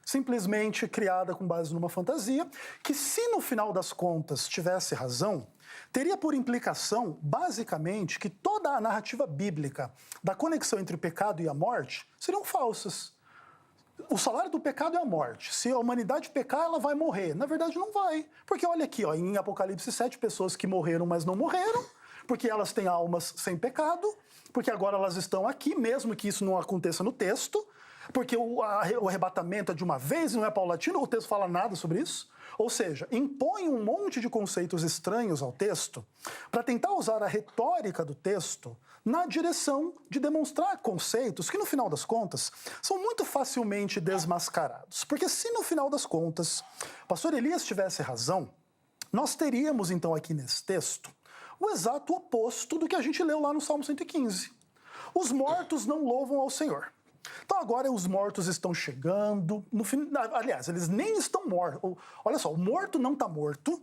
simplesmente criada com base numa fantasia, que se no final das contas tivesse razão, teria por implicação, basicamente, que toda a narrativa bíblica da conexão entre o pecado e a morte seriam falsas. O salário do pecado é a morte. Se a humanidade pecar, ela vai morrer. Na verdade, não vai. Porque olha aqui, ó, em Apocalipse 7, pessoas que morreram, mas não morreram, porque elas têm almas sem pecado, porque agora elas estão aqui, mesmo que isso não aconteça no texto, porque o arrebatamento é de uma vez e não é paulatino, o texto fala nada sobre isso. Ou seja, impõe um monte de conceitos estranhos ao texto para tentar usar a retórica do texto na direção de demonstrar conceitos que, no final das contas, são muito facilmente desmascarados. Porque se, no final das contas, o pastor Elias tivesse razão, nós teríamos, então, aqui nesse texto, o exato oposto do que a gente leu lá no Salmo 115. Os mortos não louvam ao Senhor. Então agora os mortos estão chegando, aliás, eles nem estão mortos. Olha só, o morto não está morto,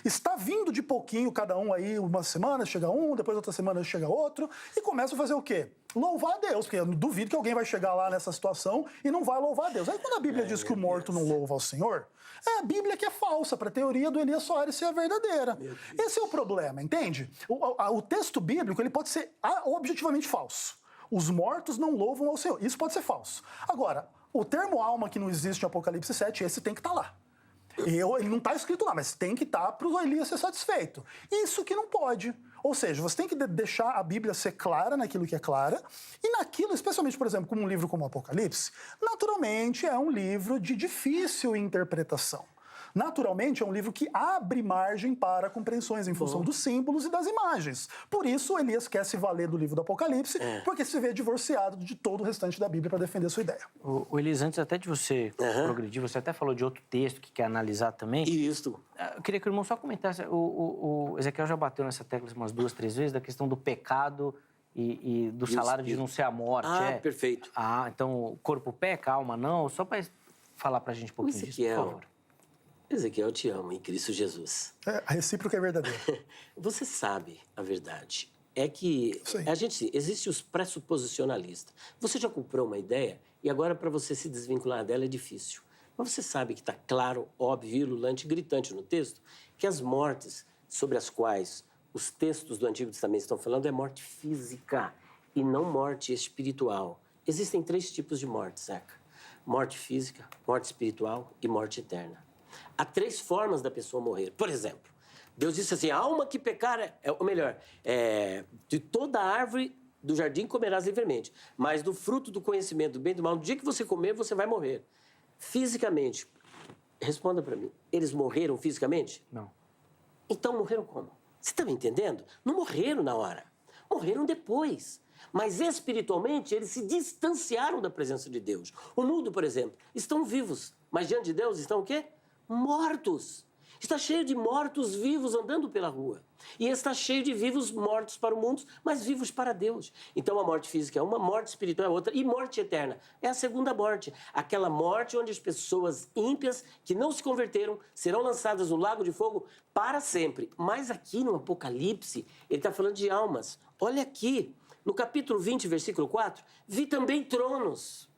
está vindo de pouquinho, cada um aí, uma semana chega um, depois outra semana chega outro, e começam a fazer o quê? Louvar a Deus, porque eu duvido que alguém vai chegar lá nessa situação e não vai louvar a Deus. Aí quando a Bíblia diz que o morto não louva ao Senhor, é a Bíblia que é falsa, para a teoria do Elias Soares ser a verdadeira. Esse é o problema, entende? O texto bíblico ele pode ser objetivamente falso. Os mortos não louvam ao Senhor. Isso pode ser falso. Agora, o termo alma que não existe em Apocalipse 7, esse tem que estar lá. Ele não está escrito lá, mas tem que estar para o Elias ser satisfeito. Isso que não pode. Ou seja, você tem que deixar a Bíblia ser clara naquilo que é clara, e naquilo, especialmente, por exemplo, como um livro como Apocalipse, naturalmente é um livro de difícil interpretação. Naturalmente, é um livro que abre margem para compreensões em função dos símbolos e das imagens. Por isso, Elias quer se valer do livro do Apocalipse, porque se vê divorciado de todo o restante da Bíblia para defender a sua ideia. O Elias, antes até de você progredir, você até falou de outro texto que quer analisar também. Isso. Eu queria que o irmão só comentasse. O Ezequiel já bateu nessa tecla umas 2, 3 vezes, da questão do pecado e do salário de não ser a morte. Perfeito. Então o corpo peca, a alma não. Só para falar para a gente um pouquinho disso, por favor. Ezequiel, eu te amo em Cristo Jesus. A recíproca é verdadeira. Você sabe a verdade. É que existe os pressuposicionalistas. Você já comprou uma ideia e agora para você se desvincular dela é difícil. Mas você sabe que está claro, óbvio, virulante, gritante no texto que as mortes sobre as quais os textos do Antigo Testamento estão falando é morte física e não morte espiritual. Existem 3 tipos de morte, Zeca. Morte física, morte espiritual e morte eterna. Há 3 formas da pessoa morrer. Por exemplo, Deus disse assim, a alma que pecar, de toda árvore do jardim comerás livremente, mas do fruto do conhecimento do bem e do mal, no dia que você comer, você vai morrer. Fisicamente, responda para mim, eles morreram fisicamente? Não. Então morreram como? Você está me entendendo? Não morreram na hora, morreram depois. Mas espiritualmente, eles se distanciaram da presença de Deus. O mundo, por exemplo, estão vivos, mas diante de Deus estão o quê? Mortos. Está cheio de mortos vivos andando pela rua. E está cheio de vivos mortos para o mundo, mas vivos para Deus. Então a morte física é uma, morte espiritual é outra. E morte eterna é a segunda morte. Aquela morte onde as pessoas ímpias que não se converteram serão lançadas no lago de fogo para sempre. Mas aqui no Apocalipse, ele está falando de almas. Olha aqui, no capítulo 20, versículo 4, vi também tronos.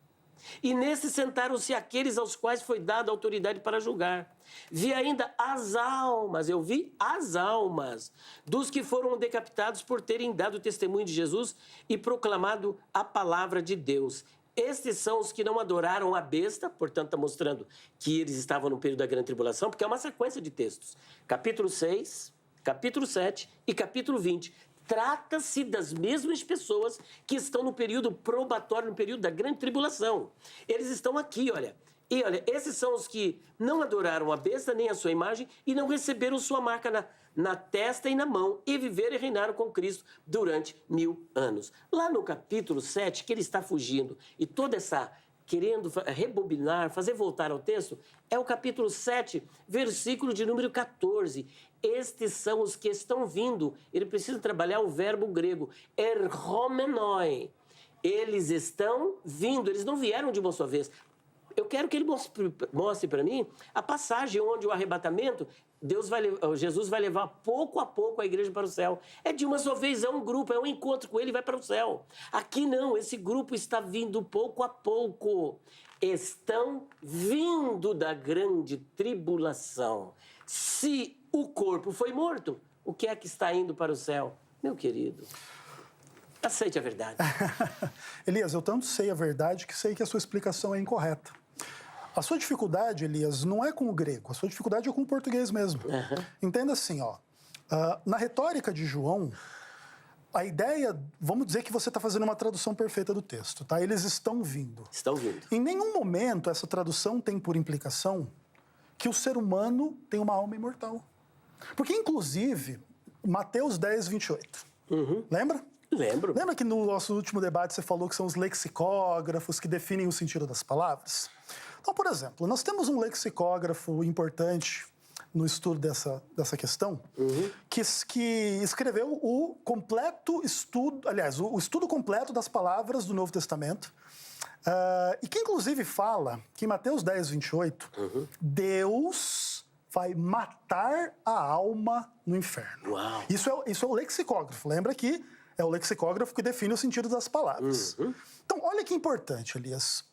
E nesse sentaram-se aqueles aos quais foi dada autoridade para julgar. Vi ainda as almas, eu vi as almas dos que foram decapitados por terem dado testemunho de Jesus e proclamado a palavra de Deus. Estes são os que não adoraram a besta, portanto está mostrando que eles estavam no período da grande tribulação, porque é uma sequência de textos. Capítulo 6, capítulo 7 e capítulo 20. Trata-se das mesmas pessoas que estão no período probatório, no período da grande tribulação. Eles estão aqui, olha. E olha, esses são os que não adoraram a besta nem a sua imagem e não receberam sua marca na testa e na mão e viveram e reinaram com Cristo durante 1000 anos. Lá no capítulo 7, que ele está fugindo e toda essa querendo rebobinar, fazer voltar ao texto, é o capítulo 7, versículo de número 14. Estes são os que estão vindo. Ele precisa trabalhar o verbo grego, erhomenoi. Eles estão vindo, eles não vieram de uma só vez. Eu quero que ele mostre para mim a passagem onde o arrebatamento, Jesus vai levar pouco a pouco a igreja para o céu. É de uma só vez, é um grupo, é um encontro com ele e vai para o céu. Aqui não, esse grupo está vindo pouco a pouco. Estão vindo da grande tribulação. Se o corpo foi morto, o que é que está indo para o céu? Meu querido, aceite a verdade. Elias, eu tanto sei a verdade que sei que a sua explicação é incorreta. A sua dificuldade, Elias, não é com o grego, a sua dificuldade é com o português mesmo. Entenda assim, ó, na retórica de João, a ideia, vamos dizer que você está fazendo uma tradução perfeita do texto, tá? Eles estão vindo. Estão vindo. Em nenhum momento essa tradução tem por implicação que o ser humano tem uma alma imortal. Porque, inclusive, Mateus 10, 28, lembra? Lembro. Lembra que no nosso último debate você falou que são os lexicógrafos que definem o sentido das palavras? Então, por exemplo, nós temos um lexicógrafo importante no estudo dessa questão, que escreveu o completo estudo, aliás, o estudo completo das palavras do Novo Testamento, e que inclusive fala que em Mateus 10, 28, Deus vai matar a alma no inferno. Uau. Isso é o lexicógrafo, lembra que é o lexicógrafo que define o sentido das palavras. Então, olha que importante, Elias.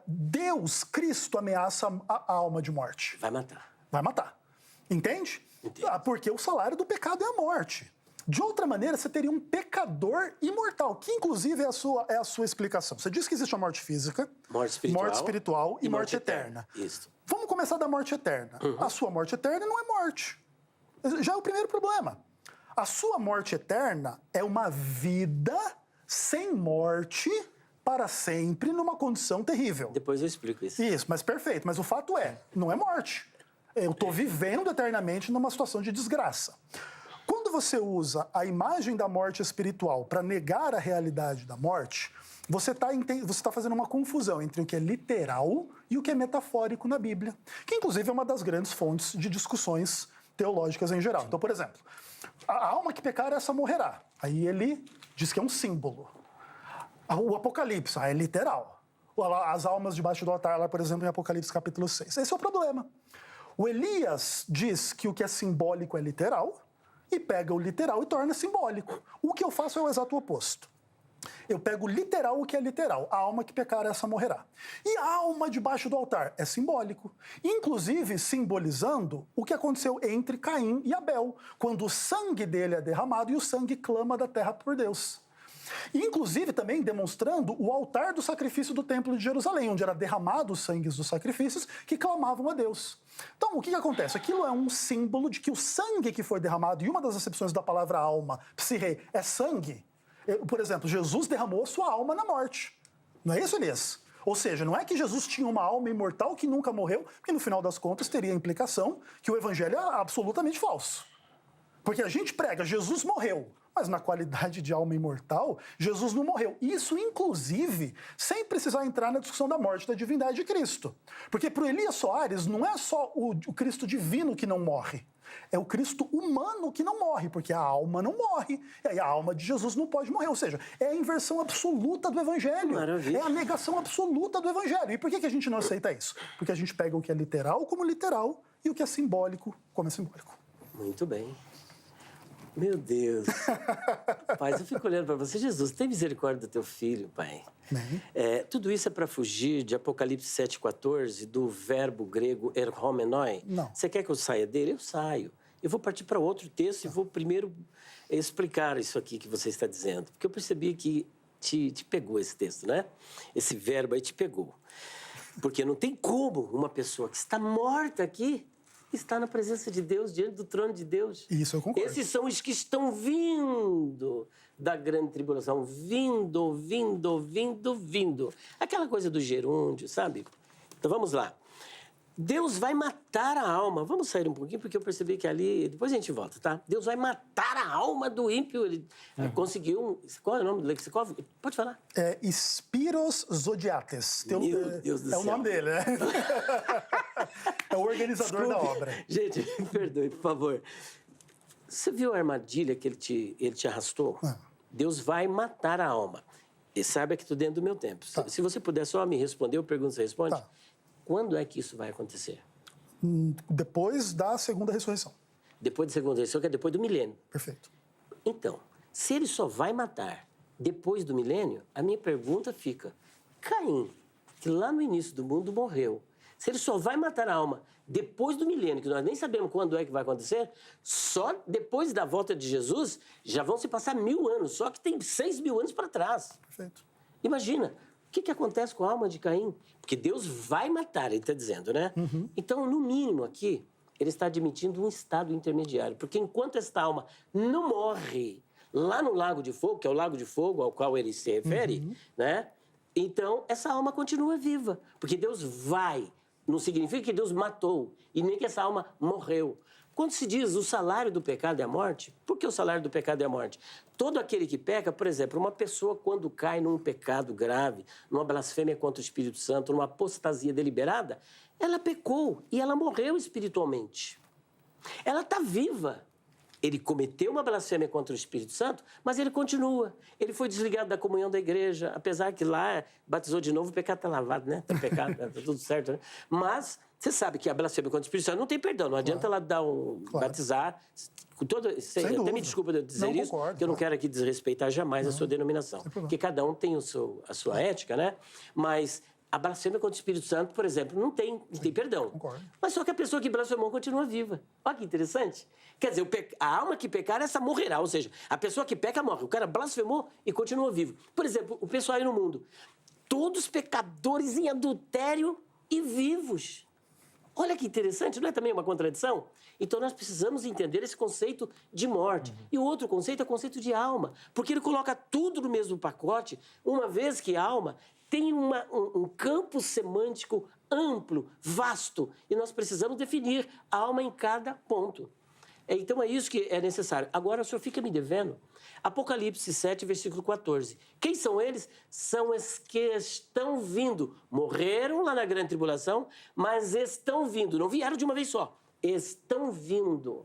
Deus, Cristo, ameaça a alma de morte. Vai matar. Vai matar. Entende? Entendo. Porque o salário do pecado é a morte. De outra maneira, você teria um pecador imortal, que inclusive é a sua explicação. Você diz que existe a morte física, morte espiritual e morte eterna. Isso. Vamos começar da morte eterna. A sua morte eterna não é morte. Já é o primeiro problema. A sua morte eterna é uma vida sem morte para sempre numa condição terrível. Depois eu explico isso. Isso, mas perfeito. Mas o fato é, não é morte. Eu estou vivendo eternamente numa situação de desgraça. Quando você usa a imagem da morte espiritual para negar a realidade da morte, você está fazendo uma confusão entre o que é literal e o que é metafórico na Bíblia, que inclusive é uma das grandes fontes de discussões teológicas em geral. Então, por exemplo, a alma que pecar, essa morrerá. Aí ele diz que é um símbolo. O Apocalipse, é literal. As almas debaixo do altar, lá, por exemplo, em Apocalipse capítulo 6. Esse é o problema. O Elias diz que o que é simbólico é literal e pega o literal e torna simbólico. O que eu faço é o exato oposto. Eu pego literal o que é literal. A alma que pecar, essa morrerá. E a alma debaixo do altar é simbólico. Inclusive simbolizando o que aconteceu entre Caim e Abel, quando o sangue dele é derramado e o sangue clama da terra por Deus. Inclusive também demonstrando o altar do sacrifício do Templo de Jerusalém, onde era derramado os sangues dos sacrifícios que clamavam a Deus. Então, o que acontece? Aquilo é um símbolo de que o sangue que foi derramado, e uma das acepções da palavra alma, psirrei, é sangue. Por exemplo, Jesus derramou sua alma na morte. Não é isso, Elias? Ou seja, não é que Jesus tinha uma alma imortal que nunca morreu, porque no final das contas teria a implicação que o evangelho é absolutamente falso. Porque a gente prega, Jesus morreu, mas na qualidade de alma imortal, Jesus não morreu. Isso, inclusive, sem precisar entrar na discussão da morte da divindade de Cristo. Porque para o Elias Soares, não é só o Cristo divino que não morre. É o Cristo humano que não morre, porque a alma não morre. E aí a alma de Jesus não pode morrer. Ou seja, é a inversão absoluta do evangelho. Maravilha. É a negação absoluta do evangelho. E por que a gente não aceita isso? Porque a gente pega o que é literal como literal e o que é simbólico como é simbólico. Muito bem. Meu Deus. Pai, eu fico olhando para você. Jesus, tem misericórdia do teu filho, Pai. Tudo isso é para fugir de Apocalipse 7,14, do verbo grego erhomenoi? Não. Você quer que eu saia dele? Eu saio. Eu vou partir para outro texto e vou primeiro explicar isso aqui que você está dizendo. Porque eu percebi que te pegou esse texto, né? Esse verbo aí te pegou. Porque não tem como uma pessoa que está morta aqui está na presença de Deus, diante do trono de Deus. Isso eu concordo. Esses são os que estão vindo da grande tribulação. Vindo. Aquela coisa do gerúndio, sabe? Então vamos lá. Deus vai matar a alma. Vamos sair um pouquinho, porque eu percebi que ali... Depois a gente volta, tá? Deus vai matar a alma do ímpio. Ele conseguiu... Qual é o nome do lexicógrafo? Pode falar. Spiros Zodiates. Meu Deus do céu. É o nome dele, né? É o organizador da obra. Gente, me perdoe, por favor. Você viu a armadilha que ele te arrastou? Deus vai matar a alma. E saiba que estou dentro do meu tempo. Tá. Se você puder só me responder, eu pergunto, você responde? Tá. quando é que isso vai acontecer? Depois da segunda ressurreição. Depois da segunda ressurreição, que é depois do milênio. Perfeito. Então, se ele só vai matar depois do milênio, a minha pergunta fica: Caim, que lá no início do mundo morreu, se ele só vai matar a alma depois do milênio, que nós nem sabemos quando é que vai acontecer, só depois da volta de Jesus já vão se passar 1000 anos, só que tem 6.000 anos para trás. Perfeito. Imagina, o que acontece com a alma de Caim? Porque Deus vai matar, ele está dizendo, né? Então, no mínimo aqui, ele está admitindo um estado intermediário, porque enquanto esta alma não morre lá no Lago de Fogo, que é o Lago de Fogo ao qual ele se refere, né? Então, essa alma continua viva, porque Deus vai. Não significa que Deus matou e nem que essa alma morreu. Quando se diz o salário do pecado é a morte, por que o salário do pecado é a morte? Todo aquele que peca, por exemplo, uma pessoa quando cai num pecado grave, numa blasfêmia contra o Espírito Santo, numa apostasia deliberada, ela pecou e ela morreu espiritualmente. Ela está viva. Ele cometeu uma blasfêmia contra o Espírito Santo, mas ele continua. Ele foi desligado da comunhão da igreja, apesar que lá batizou de novo, o pecado está lavado, né? Tem pecado, está tudo certo, né? Mas você sabe que a blasfêmia contra o Espírito Santo não tem perdão. Não adianta ela dar batizar. Com todo, até me desculpa de eu dizer isso, porque eu não quero aqui desrespeitar jamais a sua denominação. Porque cada um tem a sua ética, né? Mas a blasfêmia contra o Espírito Santo, por exemplo, não tem perdão. Concordo. Mas só que a pessoa que blasfemou continua viva. Olha que interessante. Quer dizer, a alma que pecar, essa morrerá. Ou seja, a pessoa que peca morre. O cara blasfemou e continua vivo. Por exemplo, o pessoal aí no mundo. Todos pecadores em adultério e vivos. Olha que interessante, não é também uma contradição? Então nós precisamos entender esse conceito de morte. E o outro conceito é o conceito de alma. Porque ele coloca tudo no mesmo pacote, uma vez que a alma tem um campo semântico amplo, vasto, e nós precisamos definir a alma em cada ponto. Então é isso que é necessário. Agora o senhor fica me devendo Apocalipse 7, versículo 14. Quem são eles? São os que estão vindo. Morreram lá na grande tribulação, mas estão vindo. Não vieram de uma vez só. Estão vindo.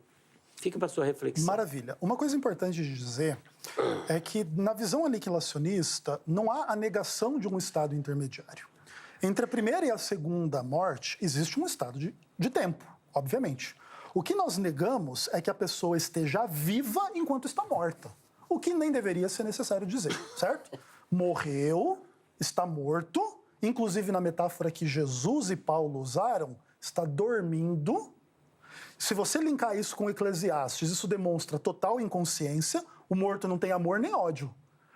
Fica para a sua reflexão. Maravilha. Uma coisa importante de dizer é que, na visão aniquilacionista, não há a negação de um estado intermediário. Entre a primeira e a segunda morte, existe um estado de tempo, obviamente. O que nós negamos é que a pessoa esteja viva enquanto está morta. O que nem deveria ser necessário dizer, certo? Morreu, está morto, inclusive na metáfora que Jesus e Paulo usaram, está dormindo. Se você linkar isso com Eclesiastes, isso demonstra total inconsciência. O morto não tem amor nem ódio.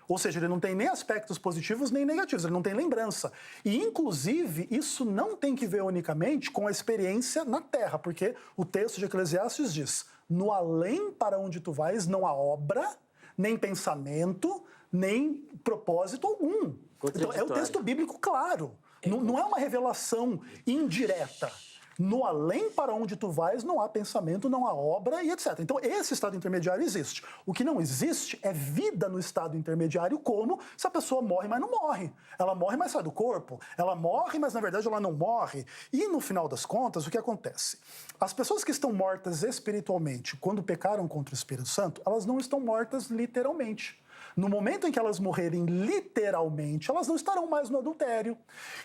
Ou seja, ele não tem nem aspectos positivos nem negativos, ele não tem lembrança. E, inclusive, isso não tem que ver unicamente com a experiência na Terra, porque o texto de Eclesiastes diz: no além para onde tu vais não há obra, nem pensamento, nem propósito algum. Então, é o texto bíblico claro. Não é uma revelação indireta. No além para onde tu vais não há pensamento, não há obra e etc. Então, esse estado intermediário existe. O que não existe é vida no estado intermediário, como se a pessoa morre, mas não morre. Ela morre, mas sai do corpo. Ela morre, mas na verdade ela não morre. E no final das contas, o que acontece? As pessoas que estão mortas espiritualmente, quando pecaram contra o Espírito Santo, elas não estão mortas literalmente. No momento em que elas morrerem literalmente, elas não estarão mais no adultério.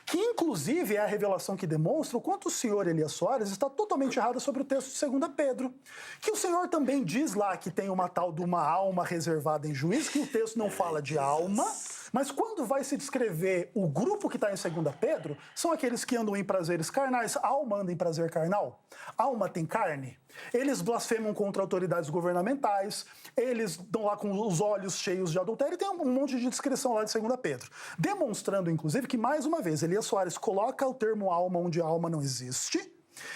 Que, inclusive, é a revelação que demonstra o quanto o senhor Elias Soares está totalmente errado sobre o texto de 2 Pedro. Que o senhor também diz lá que tem uma tal de uma alma reservada em juízo, que o texto não fala de alma. Mas quando vai se descrever o grupo que está em 2 Pedro, são aqueles que andam em prazeres carnais. A alma anda em prazer carnal? A alma tem carne? Eles blasfemam contra autoridades governamentais, eles estão lá com os olhos cheios de adultério, e tem um monte de descrição lá de 2 Pedro. Demonstrando, inclusive, que, mais uma vez, Elias Soares coloca o termo alma onde a alma não existe.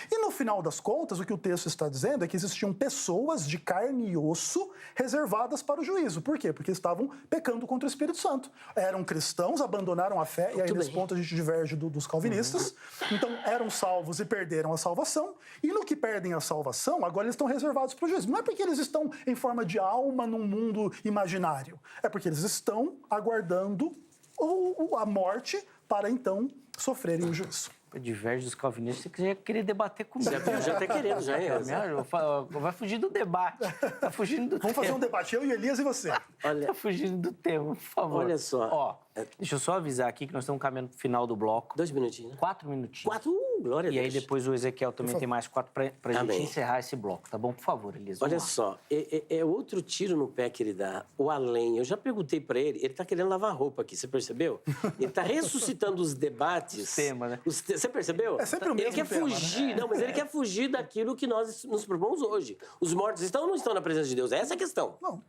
E no final das contas, o que o texto está dizendo é que existiam pessoas de carne e osso reservadas para o juízo. Por quê? Porque estavam pecando contra o Espírito Santo. Eram cristãos, abandonaram a fé, e aí nesse ponto a gente diverge dos calvinistas. Então, eram salvos e perderam a salvação. E no que perdem a salvação, agora eles estão reservados para o juízo. Não é porque eles estão em forma de alma num mundo imaginário. É porque eles estão aguardando a morte para então sofrerem o juízo. Diverge dos calvinistas, você já querer debater comigo. Já está querendo, já é. Vai fugir do debate. Tá fugindo do Vamos fazer um debate, eu e Elias e você. Olha, Tá fugindo do tema, por favor. Olha só. Ó, Deixa eu só avisar aqui que nós estamos caminhando pro final do bloco. 2 minutinhos, né? 4 minutinhos. 4, glória a E Deus. aí depois o Ezequiel também tem mais 4 pra gente Amém. encerrar esse bloco, tá bom? Por favor, Elias. Olha vamos lá. só, é outro tiro no pé que ele dá, o além. Eu já perguntei pra ele tá querendo lavar roupa aqui, você percebeu? Ele tá ressuscitando os debates. Os temas, né? Você percebeu? É sempre o mesmo Ele quer tema, né? fugir, não, mas ele quer fugir daquilo que nós nos propomos hoje. Os mortos estão ou não estão na presença de Deus? Essa é a questão. Não.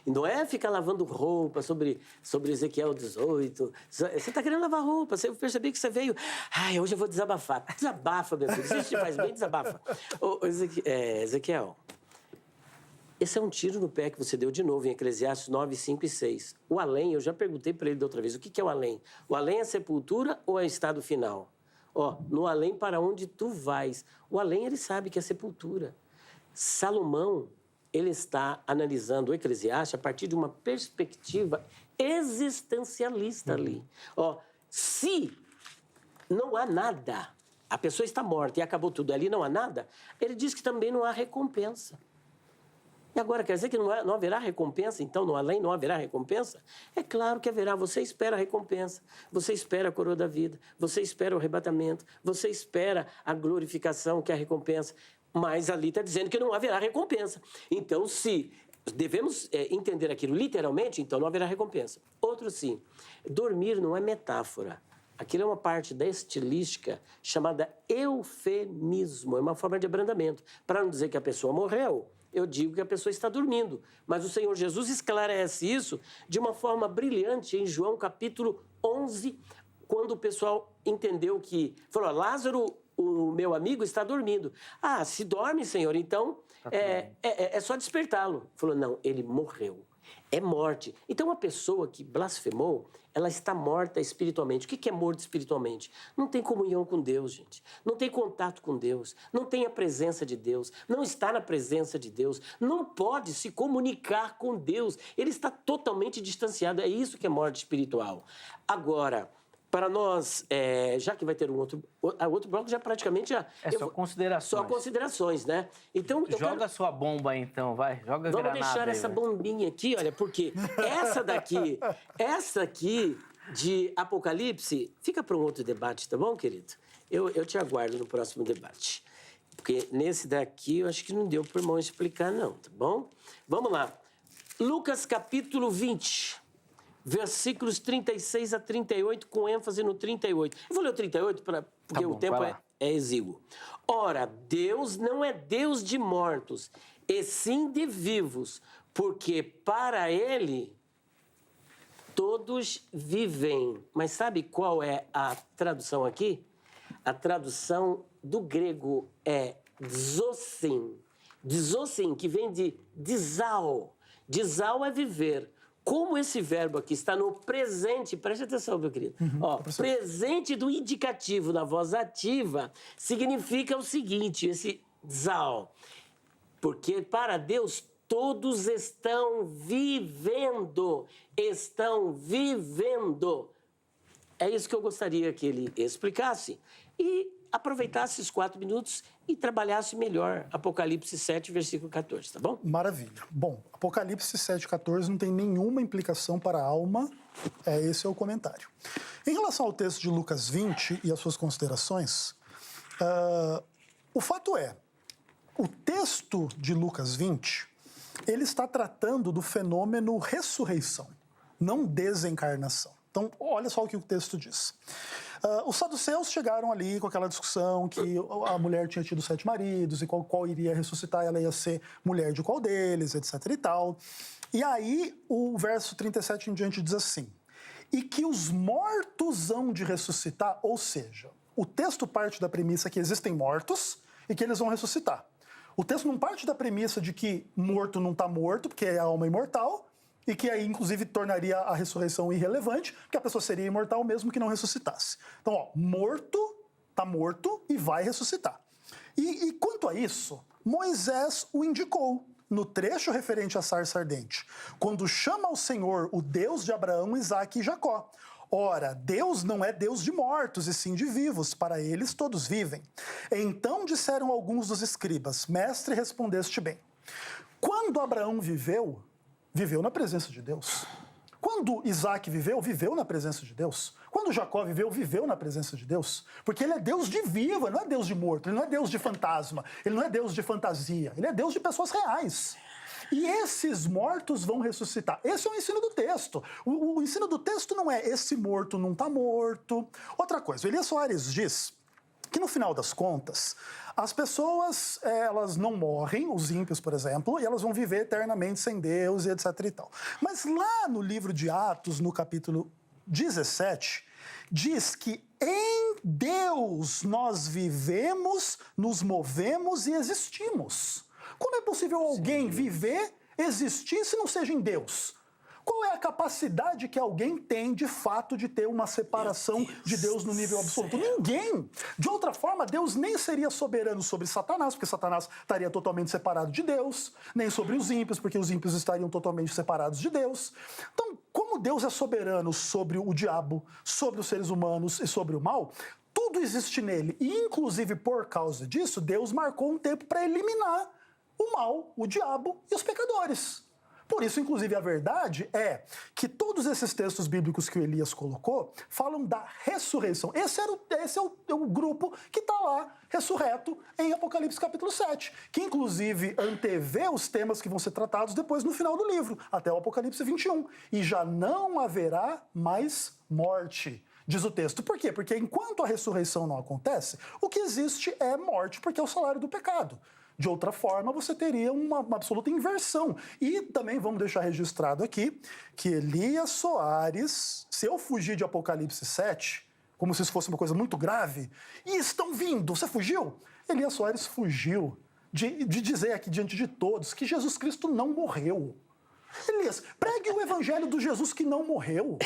E não é ficar lavando roupa sobre Ezequiel 18. Você está querendo lavar roupa. Eu percebi que você veio. Ai, hoje eu vou desabafar. Desabafa, meu filho. Se te faz bem, desabafa. Ezequiel, esse é um tiro no pé que você deu de novo em Eclesiastes 9, 5 e 6. O além, eu já perguntei para ele da outra vez. O que é o além? O além é sepultura ou é estado final? No além para onde tu vais. O além, ele sabe que é sepultura. Salomão, ele está analisando o Eclesiastes a partir de uma perspectiva existencialista ali. Se não há nada, a pessoa está morta e acabou tudo, ali não há nada, ele diz que também não há recompensa. E agora, quer dizer que não haverá recompensa? Então, no além não haverá recompensa? É claro que haverá. Você espera a recompensa. Você espera a coroa da vida. Você espera o arrebatamento. Você espera a glorificação, que é a recompensa. Mas ali está dizendo que não haverá recompensa. Então, se devemos entender aquilo literalmente, então não haverá recompensa. Outro sim. Dormir não é metáfora. Aquilo é uma parte da estilística chamada eufemismo. É uma forma de abrandamento. Para não dizer que a pessoa morreu, eu digo que a pessoa está dormindo. Mas o Senhor Jesus esclarece isso de uma forma brilhante em João capítulo 11, quando o pessoal entendeu que... Falou, Lázaro, o meu amigo, está dormindo. Se dorme, Senhor, então é só despertá-lo. Falou, não, ele morreu. É morte. Então, a pessoa que blasfemou, ela está morta espiritualmente. O que é morto espiritualmente? Não tem comunhão com Deus, gente. Não tem contato com Deus. Não tem a presença de Deus. Não está na presença de Deus. Não pode se comunicar com Deus. Ele está totalmente distanciado. É isso que é morte espiritual. Agora, para nós, já que vai ter outro bloco, já praticamente já... Só considerações. Só considerações, né? Então, joga sua bomba aí, então, vai. Joga a granada. Vamos deixar essa bombinha aqui, olha, porque essa aqui de Apocalipse, fica para um outro debate, tá bom, querido? Eu te aguardo no próximo debate. Porque nesse daqui, eu acho que não deu para o irmão explicar, não, tá bom? Vamos lá. Lucas, capítulo 20. Versículos 36 a 38, com ênfase no 38. Eu vou ler o 38 porque o tempo é exíguo. Ora, Deus não é Deus de mortos, e sim de vivos, porque para Ele todos vivem. Mas sabe qual é a tradução aqui? A tradução do grego é zosim. Zosim, que vem de dizao. Dizao é viver. Como esse verbo aqui está no presente, preste atenção, meu querido. Presente do indicativo na voz ativa significa o seguinte, esse zal. Porque para Deus todos estão vivendo. Estão vivendo. É isso que eu gostaria que ele explicasse. E aproveitasse esses 4 minutos e trabalhasse melhor Apocalipse 7, versículo 14, tá bom? Maravilha. Bom, Apocalipse 7, 14 não tem nenhuma implicação para a alma, esse é o comentário. Em relação ao texto de Lucas 20 e as suas considerações, o fato é, o texto de Lucas 20, ele está tratando do fenômeno ressurreição, não desencarnação. Então, olha só o que o texto diz. Os saduceus chegaram ali com aquela discussão que a mulher tinha tido 7 maridos e qual iria ressuscitar, ela ia ser mulher de qual deles, etc e tal. E aí, o verso 37 em diante diz assim, e que os mortos hão de ressuscitar, ou seja, o texto parte da premissa que existem mortos e que eles vão ressuscitar. O texto não parte da premissa de que morto não está morto, porque é a alma imortal, e que aí, inclusive, tornaria a ressurreição irrelevante, porque a pessoa seria imortal mesmo que não ressuscitasse. Então, morto, está morto e vai ressuscitar. E quanto a isso, Moisés o indicou no trecho referente à sarça ardente, quando chama ao Senhor o Deus de Abraão, Isaque e Jacó. Ora, Deus não é Deus de mortos, e sim de vivos, para eles todos vivem. Então disseram alguns dos escribas, mestre, respondeste bem. Quando Abraão viveu na presença de Deus. Quando Isaac viveu na presença de Deus. Quando Jacó viveu na presença de Deus. Porque ele é Deus de vivo, ele não é Deus de morto, ele não é Deus de fantasma, ele não é Deus de fantasia, ele é Deus de pessoas reais. E esses mortos vão ressuscitar. Esse é o ensino do texto. O ensino do texto não é esse morto não está morto. Outra coisa, o Elias Soares diz que no final das contas, as pessoas, elas não morrem, os ímpios, por exemplo, e elas vão viver eternamente sem Deus e etc e tal. Mas lá no livro de Atos, no capítulo 17, diz que em Deus nós vivemos, nos movemos e existimos. Como é possível alguém viver, existir, se não seja em Deus? Qual é a capacidade que alguém tem, de fato, de ter uma separação de Deus no nível absoluto? Ninguém! De outra forma, Deus nem seria soberano sobre Satanás, porque Satanás estaria totalmente separado de Deus, nem sobre os ímpios, porque os ímpios estariam totalmente separados de Deus. Então, como Deus é soberano sobre o diabo, sobre os seres humanos e sobre o mal, tudo existe nele. E, inclusive, por causa disso, Deus marcou um tempo para eliminar o mal, o diabo e os pecadores. Por isso, inclusive, a verdade é que todos esses textos bíblicos que o Elias colocou falam da ressurreição. Esse é o grupo que está lá, ressurreto, em Apocalipse capítulo 7, que inclusive antevê os temas que vão ser tratados depois no final do livro, até o Apocalipse 21. E já não haverá mais morte, diz o texto. Por quê? Porque enquanto a ressurreição não acontece, o que existe é morte, porque é o salário do pecado. De outra forma, você teria uma absoluta inversão. E também vamos deixar registrado aqui que Elias Soares, se eu fugir de Apocalipse 7, como se isso fosse uma coisa muito grave, e estão vindo, você fugiu? Elias Soares fugiu de dizer aqui diante de todos que Jesus Cristo não morreu. Elias, pregue o evangelho do Jesus que não morreu.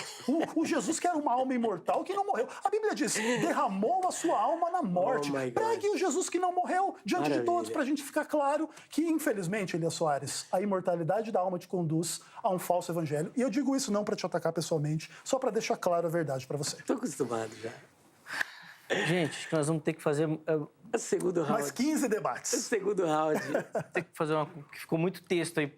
O Jesus que era uma alma imortal que não morreu. A Bíblia diz, derramou a sua alma na morte. Pregue o Jesus que não morreu diante de todos, para a gente ficar claro que, infelizmente, Elias Soares, a imortalidade da alma te conduz a um falso evangelho. E eu digo isso não para te atacar pessoalmente, só para deixar claro a verdade para você. Estou acostumado já. Gente, acho que nós vamos ter que fazer... Segundo round. Mais 15 debates. Segundo round. Tem que fazer ficou muito texto aí.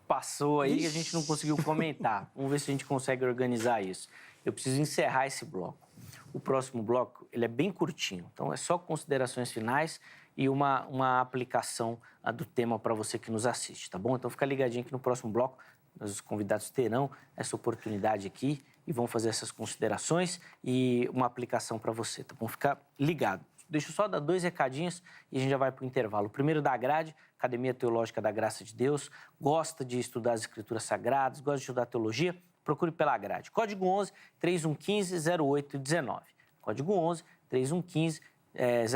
Passou aí e a gente não conseguiu comentar. Vamos ver se a gente consegue organizar isso. Eu preciso encerrar esse bloco. O próximo bloco, ele é bem curtinho. Então, é só considerações finais e uma aplicação do tema para você que nos assiste, tá bom? Então, fica ligadinho que no próximo bloco, os convidados terão essa oportunidade aqui e vão fazer essas considerações e uma aplicação para você, tá bom? Fica ligado. Deixa eu só dar 2 recadinhos e a gente já vai para o intervalo. O primeiro da Grade, Academia Teológica da Graça de Deus. Gosta de estudar as Escrituras Sagradas, gosta de estudar teologia? Procure pela Grade. Código 11 3115 0819. Código 11 3115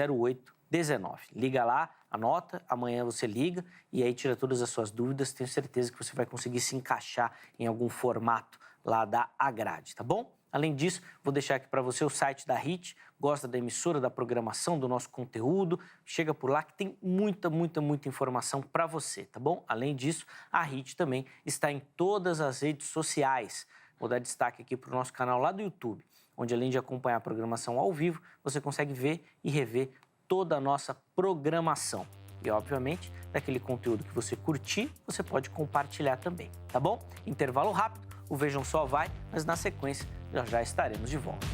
0819. Liga lá, anota, amanhã você liga e aí tira todas as suas dúvidas. Tenho certeza que você vai conseguir se encaixar em algum formato lá da Grade, tá bom? Além disso, vou deixar aqui para você o site da HIT. Gosta da emissora, da programação, do nosso conteúdo? Chega por lá que tem muita informação para você, tá bom? Além disso, a HIT também está em todas as redes sociais. Vou dar destaque aqui para o nosso canal lá do YouTube, onde além de acompanhar a programação ao vivo, você consegue ver e rever toda a nossa programação. E, obviamente, daquele conteúdo que você curtir, você pode compartilhar também, tá bom? Intervalo rápido, o Vejam Só vai, mas na sequência já estaremos de volta.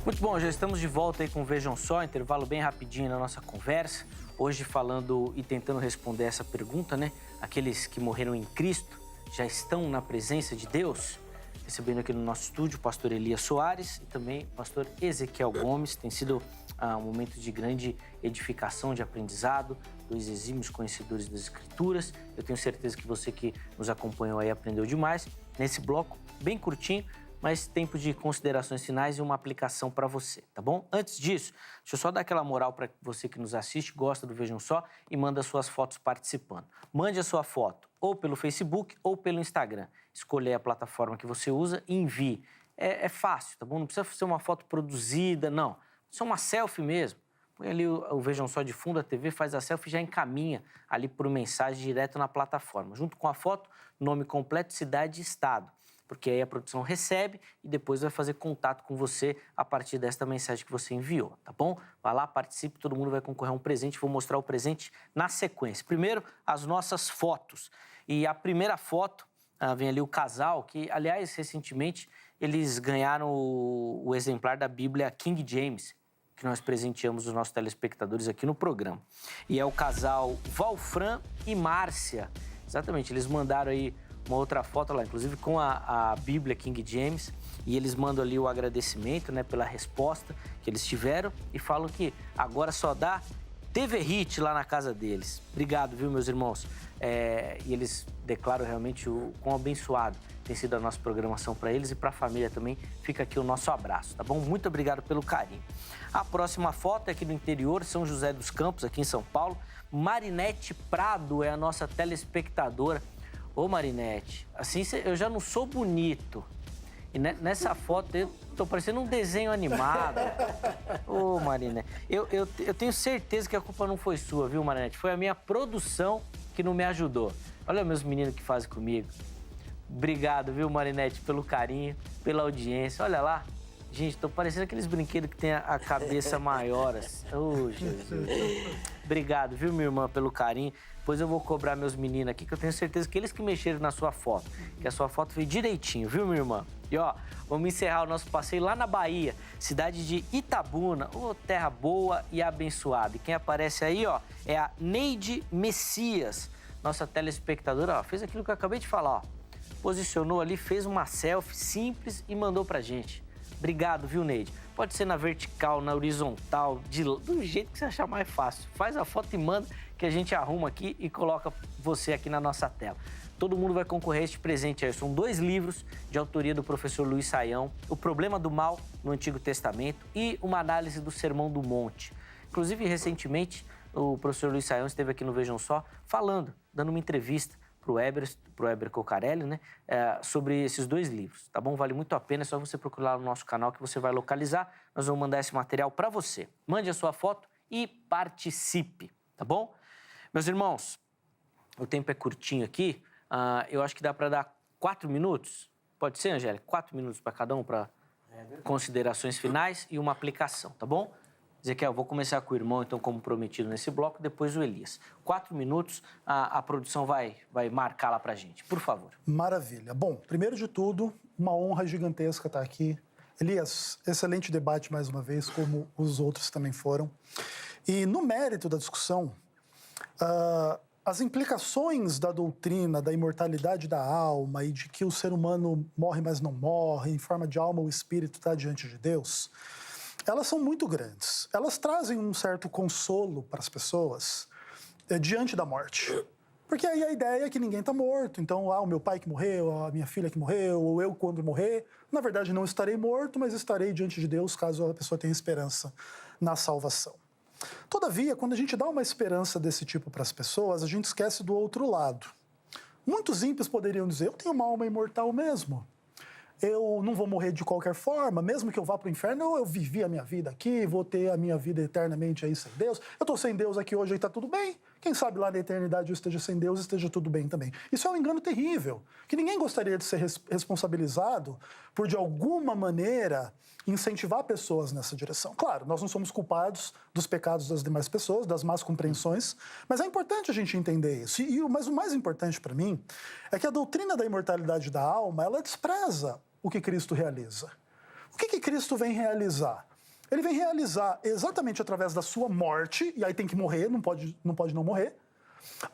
Muito bom, já estamos de volta aí com o Vejam Só, intervalo bem rapidinho na nossa conversa. Hoje falando e tentando responder essa pergunta, né? Aqueles que morreram em Cristo já estão na presença de Deus? Recebendo aqui no nosso estúdio o pastor Elias Soares e também o pastor Ezequiel Gomes. Tem sido um momento de grande edificação, de aprendizado, 2 exímios conhecedores das Escrituras. Eu tenho certeza que você que nos acompanhou aí aprendeu demais. Nesse bloco, bem curtinho, mas tempo de considerações finais e uma aplicação para você, tá bom? Antes disso, deixa eu só dar aquela moral para você que nos assiste, gosta do Vejam Só e manda suas fotos participando. Mande a sua foto ou pelo Facebook ou pelo Instagram. Escolher a plataforma que você usa e envie. É fácil, tá bom? Não precisa ser uma foto produzida, não. Isso é uma selfie mesmo. Põe ali o Vejam Só de fundo, a TV, faz a selfie e já encaminha ali por mensagem direto na plataforma. Junto com a foto, nome completo, cidade e estado. Porque aí a produção recebe e depois vai fazer contato com você a partir desta mensagem que você enviou, tá bom? Vai lá, participe, todo mundo vai concorrer a um presente. Vou mostrar o presente na sequência. Primeiro, as nossas fotos. E a primeira foto, vem ali o casal, que, aliás, recentemente, eles ganharam o exemplar da Bíblia King James, que nós presenteamos os nossos telespectadores aqui no programa. E é o casal Valfran e Márcia. Exatamente, eles mandaram aí uma outra foto lá, inclusive com a Bíblia King James, e eles mandam ali o agradecimento, né, pela resposta que eles tiveram e falam que agora só dá TV Hit lá na casa deles. Obrigado, viu, meus irmãos? E eles declaram realmente o quão abençoado tem sido a nossa programação para eles e para a família também. Fica aqui o nosso abraço, tá bom? Muito obrigado pelo carinho. A próxima foto é aqui do interior, São José dos Campos, aqui em São Paulo. Marinete Prado é a nossa telespectadora. Ô, Marinete, assim eu já não sou bonito. E nessa foto eu tô parecendo um desenho animado. Ô, Marinete, eu tenho certeza que a culpa não foi sua, viu, Marinete? Foi a minha produção que não me ajudou. Olha meus meninos que fazem comigo. Obrigado, viu, Marinete, pelo carinho, pela audiência. Olha lá. Gente, tô parecendo aqueles brinquedos que tem a cabeça maior. Assim. Ô, Jesus. Obrigado, viu, minha irmã, pelo carinho. Depois eu vou cobrar meus meninos aqui, que eu tenho certeza que eles que mexeram na sua foto. Que a sua foto veio direitinho, viu, minha irmã? E, ó, vamos encerrar o nosso passeio lá na Bahia, cidade de Itabuna. Ô, terra boa e abençoada. E quem aparece aí, ó, é a Neide Messias, nossa telespectadora. Ó, fez aquilo que eu acabei de falar, ó. Posicionou ali, fez uma selfie simples e mandou pra gente. Obrigado, viu, Neide? Pode ser na vertical, na horizontal, do jeito que você achar mais fácil. Faz a foto e manda que a gente arruma aqui e coloca você aqui na nossa tela. Todo mundo vai concorrer a este presente aí. São 2 livros de autoria do professor Luiz Saião, O Problema do Mal no Antigo Testamento e uma análise do Sermão do Monte. Inclusive, recentemente, o professor Luiz Saião esteve aqui no Vejam Só falando, dando uma entrevista pro Heber Cocarelli, né, sobre esses 2 livros, tá bom? Vale muito a pena, é só você procurar no nosso canal que você vai localizar. Nós vamos mandar esse material para você. Mande a sua foto e participe, tá bom? Meus irmãos, o tempo é curtinho aqui, eu acho que dá para dar 4 minutos. Pode ser, Angélica? 4 minutos para cada um, para considerações finais e uma aplicação, tá bom? Ezequiel, vou começar com o irmão, então, como prometido nesse bloco, depois o Elias. 4 minutos, a produção vai marcar lá pra gente. Por favor. Maravilha. Bom, primeiro de tudo, uma honra gigantesca estar aqui. Elias, excelente debate mais uma vez, como os outros também foram. E no mérito da discussão, as implicações da doutrina da imortalidade da alma e de que o ser humano morre, mas não morre, em forma de alma, o espírito está diante de Deus, elas são muito grandes. Elas trazem um certo consolo para as pessoas diante da morte. Porque aí a ideia é que ninguém está morto. Então, o meu pai que morreu, a minha filha que morreu, ou eu quando morrer, na verdade não estarei morto, mas estarei diante de Deus caso a pessoa tenha esperança na salvação. Todavia, quando a gente dá uma esperança desse tipo para as pessoas, a gente esquece do outro lado. Muitos ímpios poderiam dizer, eu tenho uma alma imortal mesmo. Eu não vou morrer de qualquer forma, mesmo que eu vá para o inferno, eu vivi a minha vida aqui, vou ter a minha vida eternamente aí sem Deus. Eu estou sem Deus aqui hoje e está tudo bem. Quem sabe lá na eternidade eu esteja sem Deus e esteja tudo bem também. Isso é um engano terrível, que ninguém gostaria de ser responsabilizado por, de alguma maneira, incentivar pessoas nessa direção. Claro, nós não somos culpados dos pecados das demais pessoas, das más compreensões, mas é importante a gente entender isso. Mas o mais importante para mim é que a doutrina da imortalidade da alma, ela despreza o que Cristo realiza. O que Cristo vem realizar? Ele vem realizar exatamente através da sua morte, e aí tem que morrer, não pode não morrer,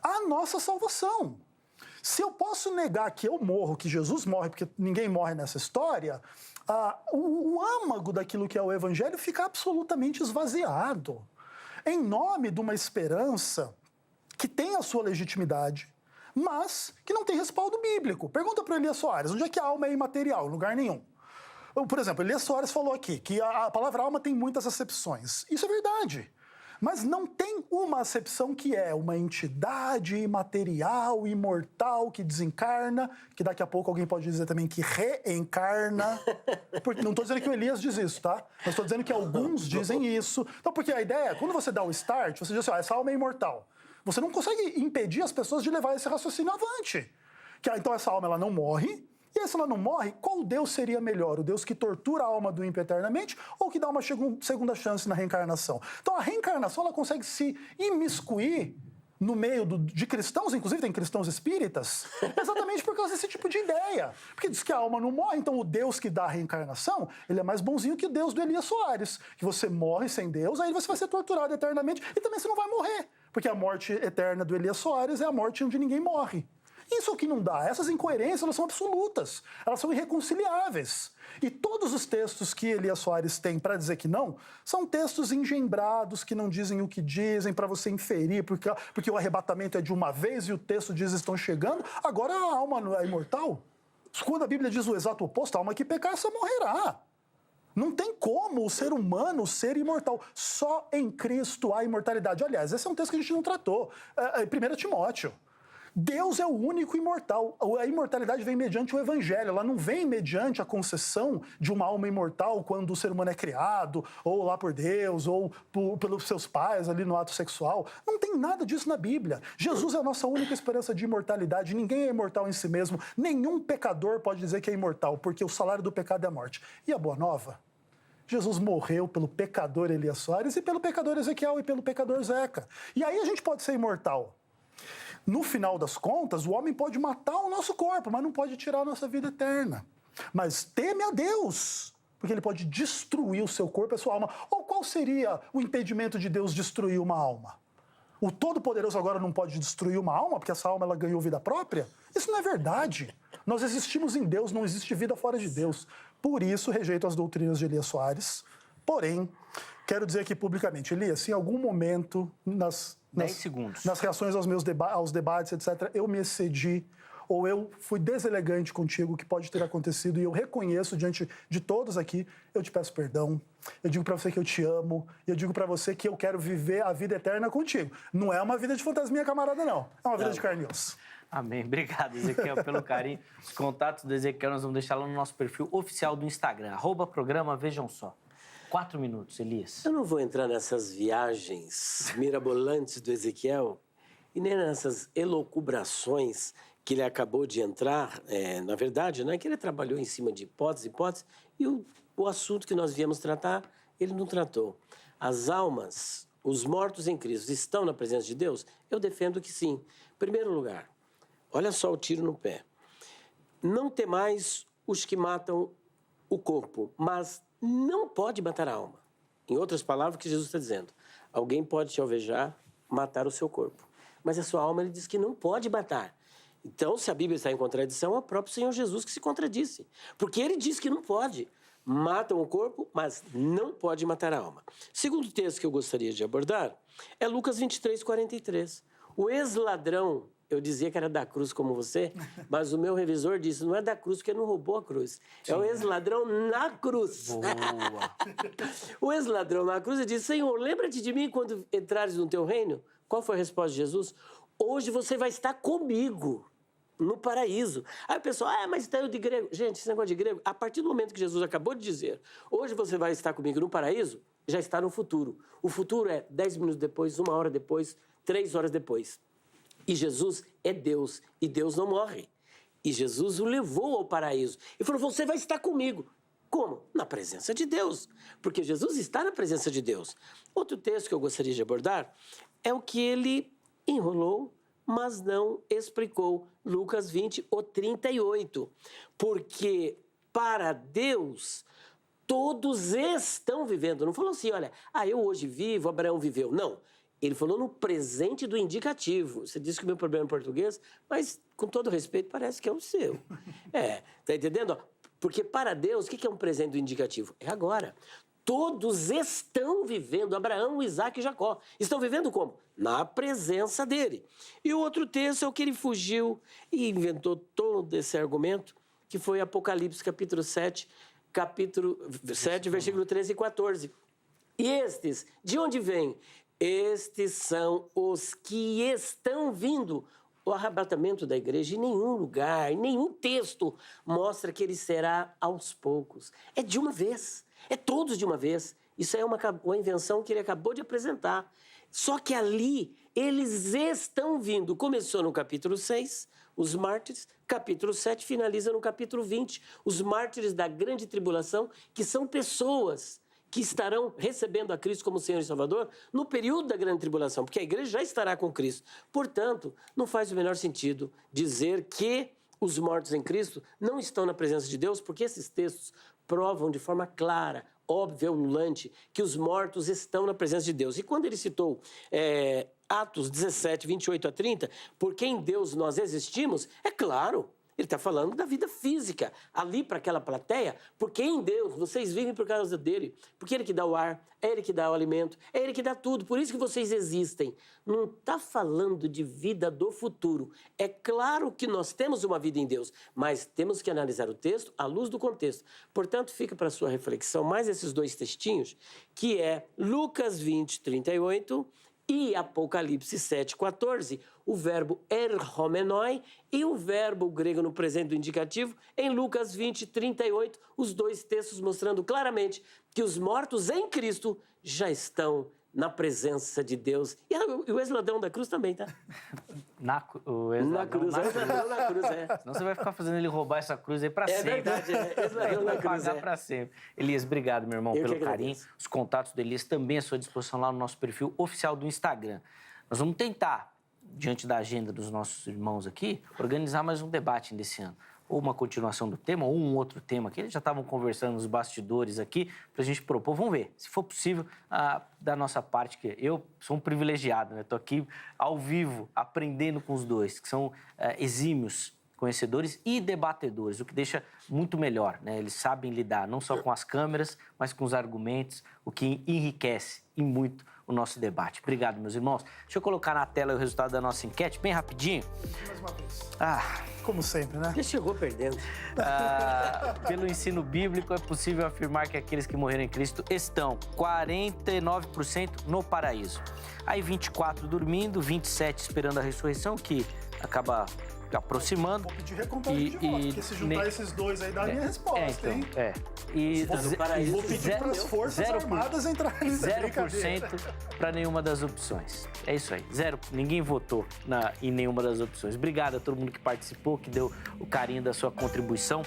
a nossa salvação. Se eu posso negar que eu morro, que Jesus morre, porque ninguém morre nessa história, o âmago daquilo que é o Evangelho fica absolutamente esvaziado. Em nome de uma esperança que tem a sua legitimidade, mas que não tem respaldo bíblico. Pergunta para Elias Soares, onde é que a alma é imaterial? Em lugar nenhum. Por exemplo, Elias Soares falou aqui que a palavra alma tem muitas acepções. Isso é verdade. Mas não tem uma acepção que é uma entidade imaterial, imortal, que desencarna, que daqui a pouco alguém pode dizer também que reencarna. Não estou dizendo que o Elias diz isso, tá? Mas estou dizendo que alguns dizem isso. Então, porque a ideia é, quando você dá o start, você diz assim, essa alma é imortal. Você não consegue impedir as pessoas de levar esse raciocínio avante. Então essa alma ela não morre. E aí, se ela não morre, qual Deus seria melhor? O Deus que tortura a alma do ímpio eternamente ou que dá uma segunda chance na reencarnação? Então, a reencarnação ela consegue se imiscuir no meio de cristãos, inclusive tem cristãos espíritas, exatamente por causa desse tipo de ideia. Porque diz que a alma não morre, então o Deus que dá a reencarnação, ele é mais bonzinho que o Deus do Elias Soares, que você morre sem Deus, aí você vai ser torturado eternamente e também você não vai morrer, porque a morte eterna do Elias Soares é a morte onde ninguém morre. Isso é o que não dá. Essas incoerências, elas são absolutas. Elas são irreconciliáveis. E todos os textos que Elias Soares tem para dizer que não, são textos engembrados, que não dizem o que dizem, para você inferir, porque o arrebatamento é de uma vez e o texto diz estão chegando. Agora a alma não é imortal? Quando a Bíblia diz o exato oposto, a alma que pecar, essa morrerá. Não tem como o ser humano ser imortal. Só em Cristo há imortalidade. Aliás, esse é um texto que a gente não tratou. 1 Timóteo. Deus é o único imortal. A imortalidade vem mediante o evangelho. Ela não vem mediante a concessão de uma alma imortal quando o ser humano é criado, ou lá por Deus, ou pelos seus pais ali no ato sexual. Não tem nada disso na Bíblia. Jesus é a nossa única esperança de imortalidade. Ninguém é imortal em si mesmo. Nenhum pecador pode dizer que é imortal, porque o salário do pecado é a morte. E a boa nova? Jesus morreu pelo pecador Elias Soares e pelo pecador Ezequiel e pelo pecador Zeca. E aí a gente pode ser imortal. No final das contas, o homem pode matar o nosso corpo, mas não pode tirar a nossa vida eterna. Mas teme a Deus, porque ele pode destruir o seu corpo e a sua alma. Ou qual seria o impedimento de Deus destruir uma alma? O Todo-Poderoso agora não pode destruir uma alma, porque essa alma ela ganhou vida própria? Isso não é verdade. Nós existimos em Deus, não existe vida fora de Deus. Por isso, rejeito as doutrinas de Elias Soares. Porém, quero dizer aqui publicamente, Elias, se em algum momento, 10 segundos. Nas reações aos debates, etc., eu me excedi ou eu fui deselegante contigo, que pode ter acontecido, e eu reconheço diante de todos aqui, eu te peço perdão, eu digo para você que eu te amo, e eu digo para você que eu quero viver a vida eterna contigo. Não é uma vida de fantasminha, camarada, não. É uma vida de carne e osso. Amém. Obrigado, Ezequiel, pelo carinho. Os contatos do Ezequiel nós vamos deixar lá no nosso perfil oficial do Instagram, @programa Vejam Só. 4 minutos, Elias. Eu não vou entrar nessas viagens mirabolantes do Ezequiel e nem nessas elucubrações que ele acabou de entrar. Na verdade, não é que ele trabalhou em cima de hipótese, e o assunto que nós viemos tratar, ele não tratou. As almas, os mortos em Cristo, estão na presença de Deus? Eu defendo que sim. Em primeiro lugar, olha só o tiro no pé. Não temais os que matam o corpo, mas não pode matar a alma. Em outras palavras, o que Jesus está dizendo? Alguém pode te alvejar, matar o seu corpo. Mas a sua alma, ele diz que não pode matar. Então, se a Bíblia está em contradição, é o próprio Senhor Jesus que se contradisse. Porque ele diz que não pode. Matam o corpo, mas não pode matar a alma. Segundo texto que eu gostaria de abordar é Lucas 23, 43. O ex-ladrão, eu dizia que era da cruz como você, mas o meu revisor disse, não é da cruz porque não roubou a cruz. Sim. É o ex-ladrão na cruz. Boa. O ex-ladrão na cruz disse, Senhor, lembra-te de mim quando entrares no teu reino? Qual foi a resposta de Jesus? Hoje você vai estar comigo no paraíso. Aí o pessoal, mas está eu de grego. Gente, esse negócio de grego, a partir do momento que Jesus acabou de dizer, hoje você vai estar comigo no paraíso, já está no futuro. O futuro é 10 minutos depois, 1 hora depois, 3 horas depois. E Jesus é Deus, e Deus não morre. E Jesus o levou ao paraíso. E falou, você vai estar comigo. Como? Na presença de Deus. Porque Jesus está na presença de Deus. Outro texto que eu gostaria de abordar é o que ele enrolou, mas não explicou. Lucas 20, 38. Porque para Deus, todos estão vivendo. Não falou assim, olha, eu hoje vivo, Abraão viveu. Não. Ele falou no presente do indicativo. Você disse que o meu problema é em português, mas, com todo respeito, parece que é o seu. Tá entendendo? Porque para Deus, o que é um presente do indicativo? É agora. Todos estão vivendo, Abraão, Isaac e Jacó. Estão vivendo como? Na presença dele. E o outro texto é o que ele fugiu e inventou todo esse argumento, que foi Apocalipse, capítulo 7, capítulo 7, versículo 13 e 14. E estes, de onde vêm? Estes são os que estão vindo. O arrebatamento da igreja em nenhum lugar, em nenhum texto mostra que ele será aos poucos. É de uma vez, é todos de uma vez. Isso é uma invenção que ele acabou de apresentar. Só que ali, eles estão vindo. Começou no capítulo 6, os mártires. Capítulo 7 finaliza no capítulo 20. Os mártires da grande tribulação, que são pessoas que estarão recebendo a Cristo como Senhor e Salvador no período da grande tribulação, porque a igreja já estará com Cristo. Portanto, não faz o menor sentido dizer que os mortos em Cristo não estão na presença de Deus, porque esses textos provam de forma clara, óbvia, ululante, que os mortos estão na presença de Deus. E quando ele citou Atos 17, 28 a 30, porque em Deus nós existimos, é claro, ele está falando da vida física, ali para aquela plateia, porque em Deus vocês vivem por causa dele, porque é ele que dá o ar, é ele que dá o alimento, é ele que dá tudo, por isso que vocês existem. Não está falando de vida do futuro. É claro que nós temos uma vida em Deus, mas temos que analisar o texto à luz do contexto. Portanto, fica para a sua reflexão mais esses dois textinhos, que é Lucas 20, 38 e Apocalipse 7, 14, o verbo erhomenoi e o verbo grego no presente do indicativo em Lucas 20, 38, os dois textos mostrando claramente que os mortos em Cristo já estão na presença de Deus. E o ex-ladrão da cruz também, tá? Na cruz, na cruz, é. Senão você vai ficar fazendo ele roubar essa cruz aí pra sempre. É verdade, ex-ladrão da cruz, pagar pra sempre. Elias, obrigado, meu irmão, pelo carinho. Os contatos do Elias também à sua disposição lá no nosso perfil oficial do Instagram. Nós vamos tentar, diante da agenda dos nossos irmãos aqui, organizar mais um debate desse ano. Ou uma continuação do tema, ou um outro tema, que eles já estavam conversando nos bastidores aqui, para a gente propor. Vamos ver, se for possível, da nossa parte, que eu sou um privilegiado, né? Estou aqui ao vivo, aprendendo com os dois, que são exímios conhecedores e debatedores, o que deixa muito melhor, né? Eles sabem lidar não só com as câmeras, mas com os argumentos, o que enriquece e muito o nosso debate. Obrigado, meus irmãos. Deixa eu colocar na tela o resultado da nossa enquete, bem rapidinho. Mais uma vez. Ah, como sempre, né? Ele chegou perdendo. Pelo ensino bíblico, é possível afirmar que aqueles que morreram em Cristo estão 49% no paraíso. Aí 24% dormindo, 27% esperando a ressurreição, que acaba aproximando. Vou pedir recontagem de votos, porque se juntar esses dois aí dá a minha resposta, hein? E vou pedir para as Forças Armadas entrarem nessa 0% para nenhuma das opções. É isso aí, ninguém votou em nenhuma das opções. Obrigado a todo mundo que participou, que deu o carinho da sua contribuição.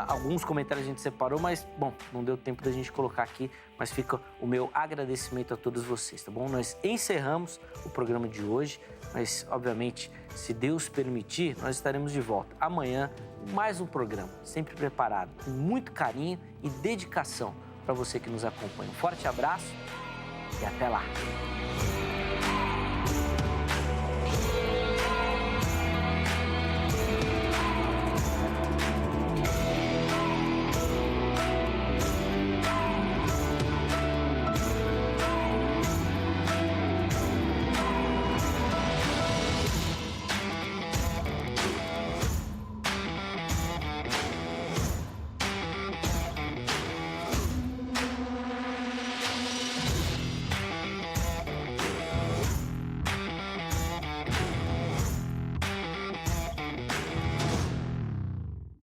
Alguns comentários a gente separou, mas, bom, não deu tempo da gente colocar aqui, mas fica o meu agradecimento a todos vocês, tá bom? Nós encerramos o programa de hoje, mas, obviamente, se Deus permitir, nós estaremos de volta amanhã, mais um programa, sempre preparado, com muito carinho e dedicação para você que nos acompanha. Um forte abraço e até lá!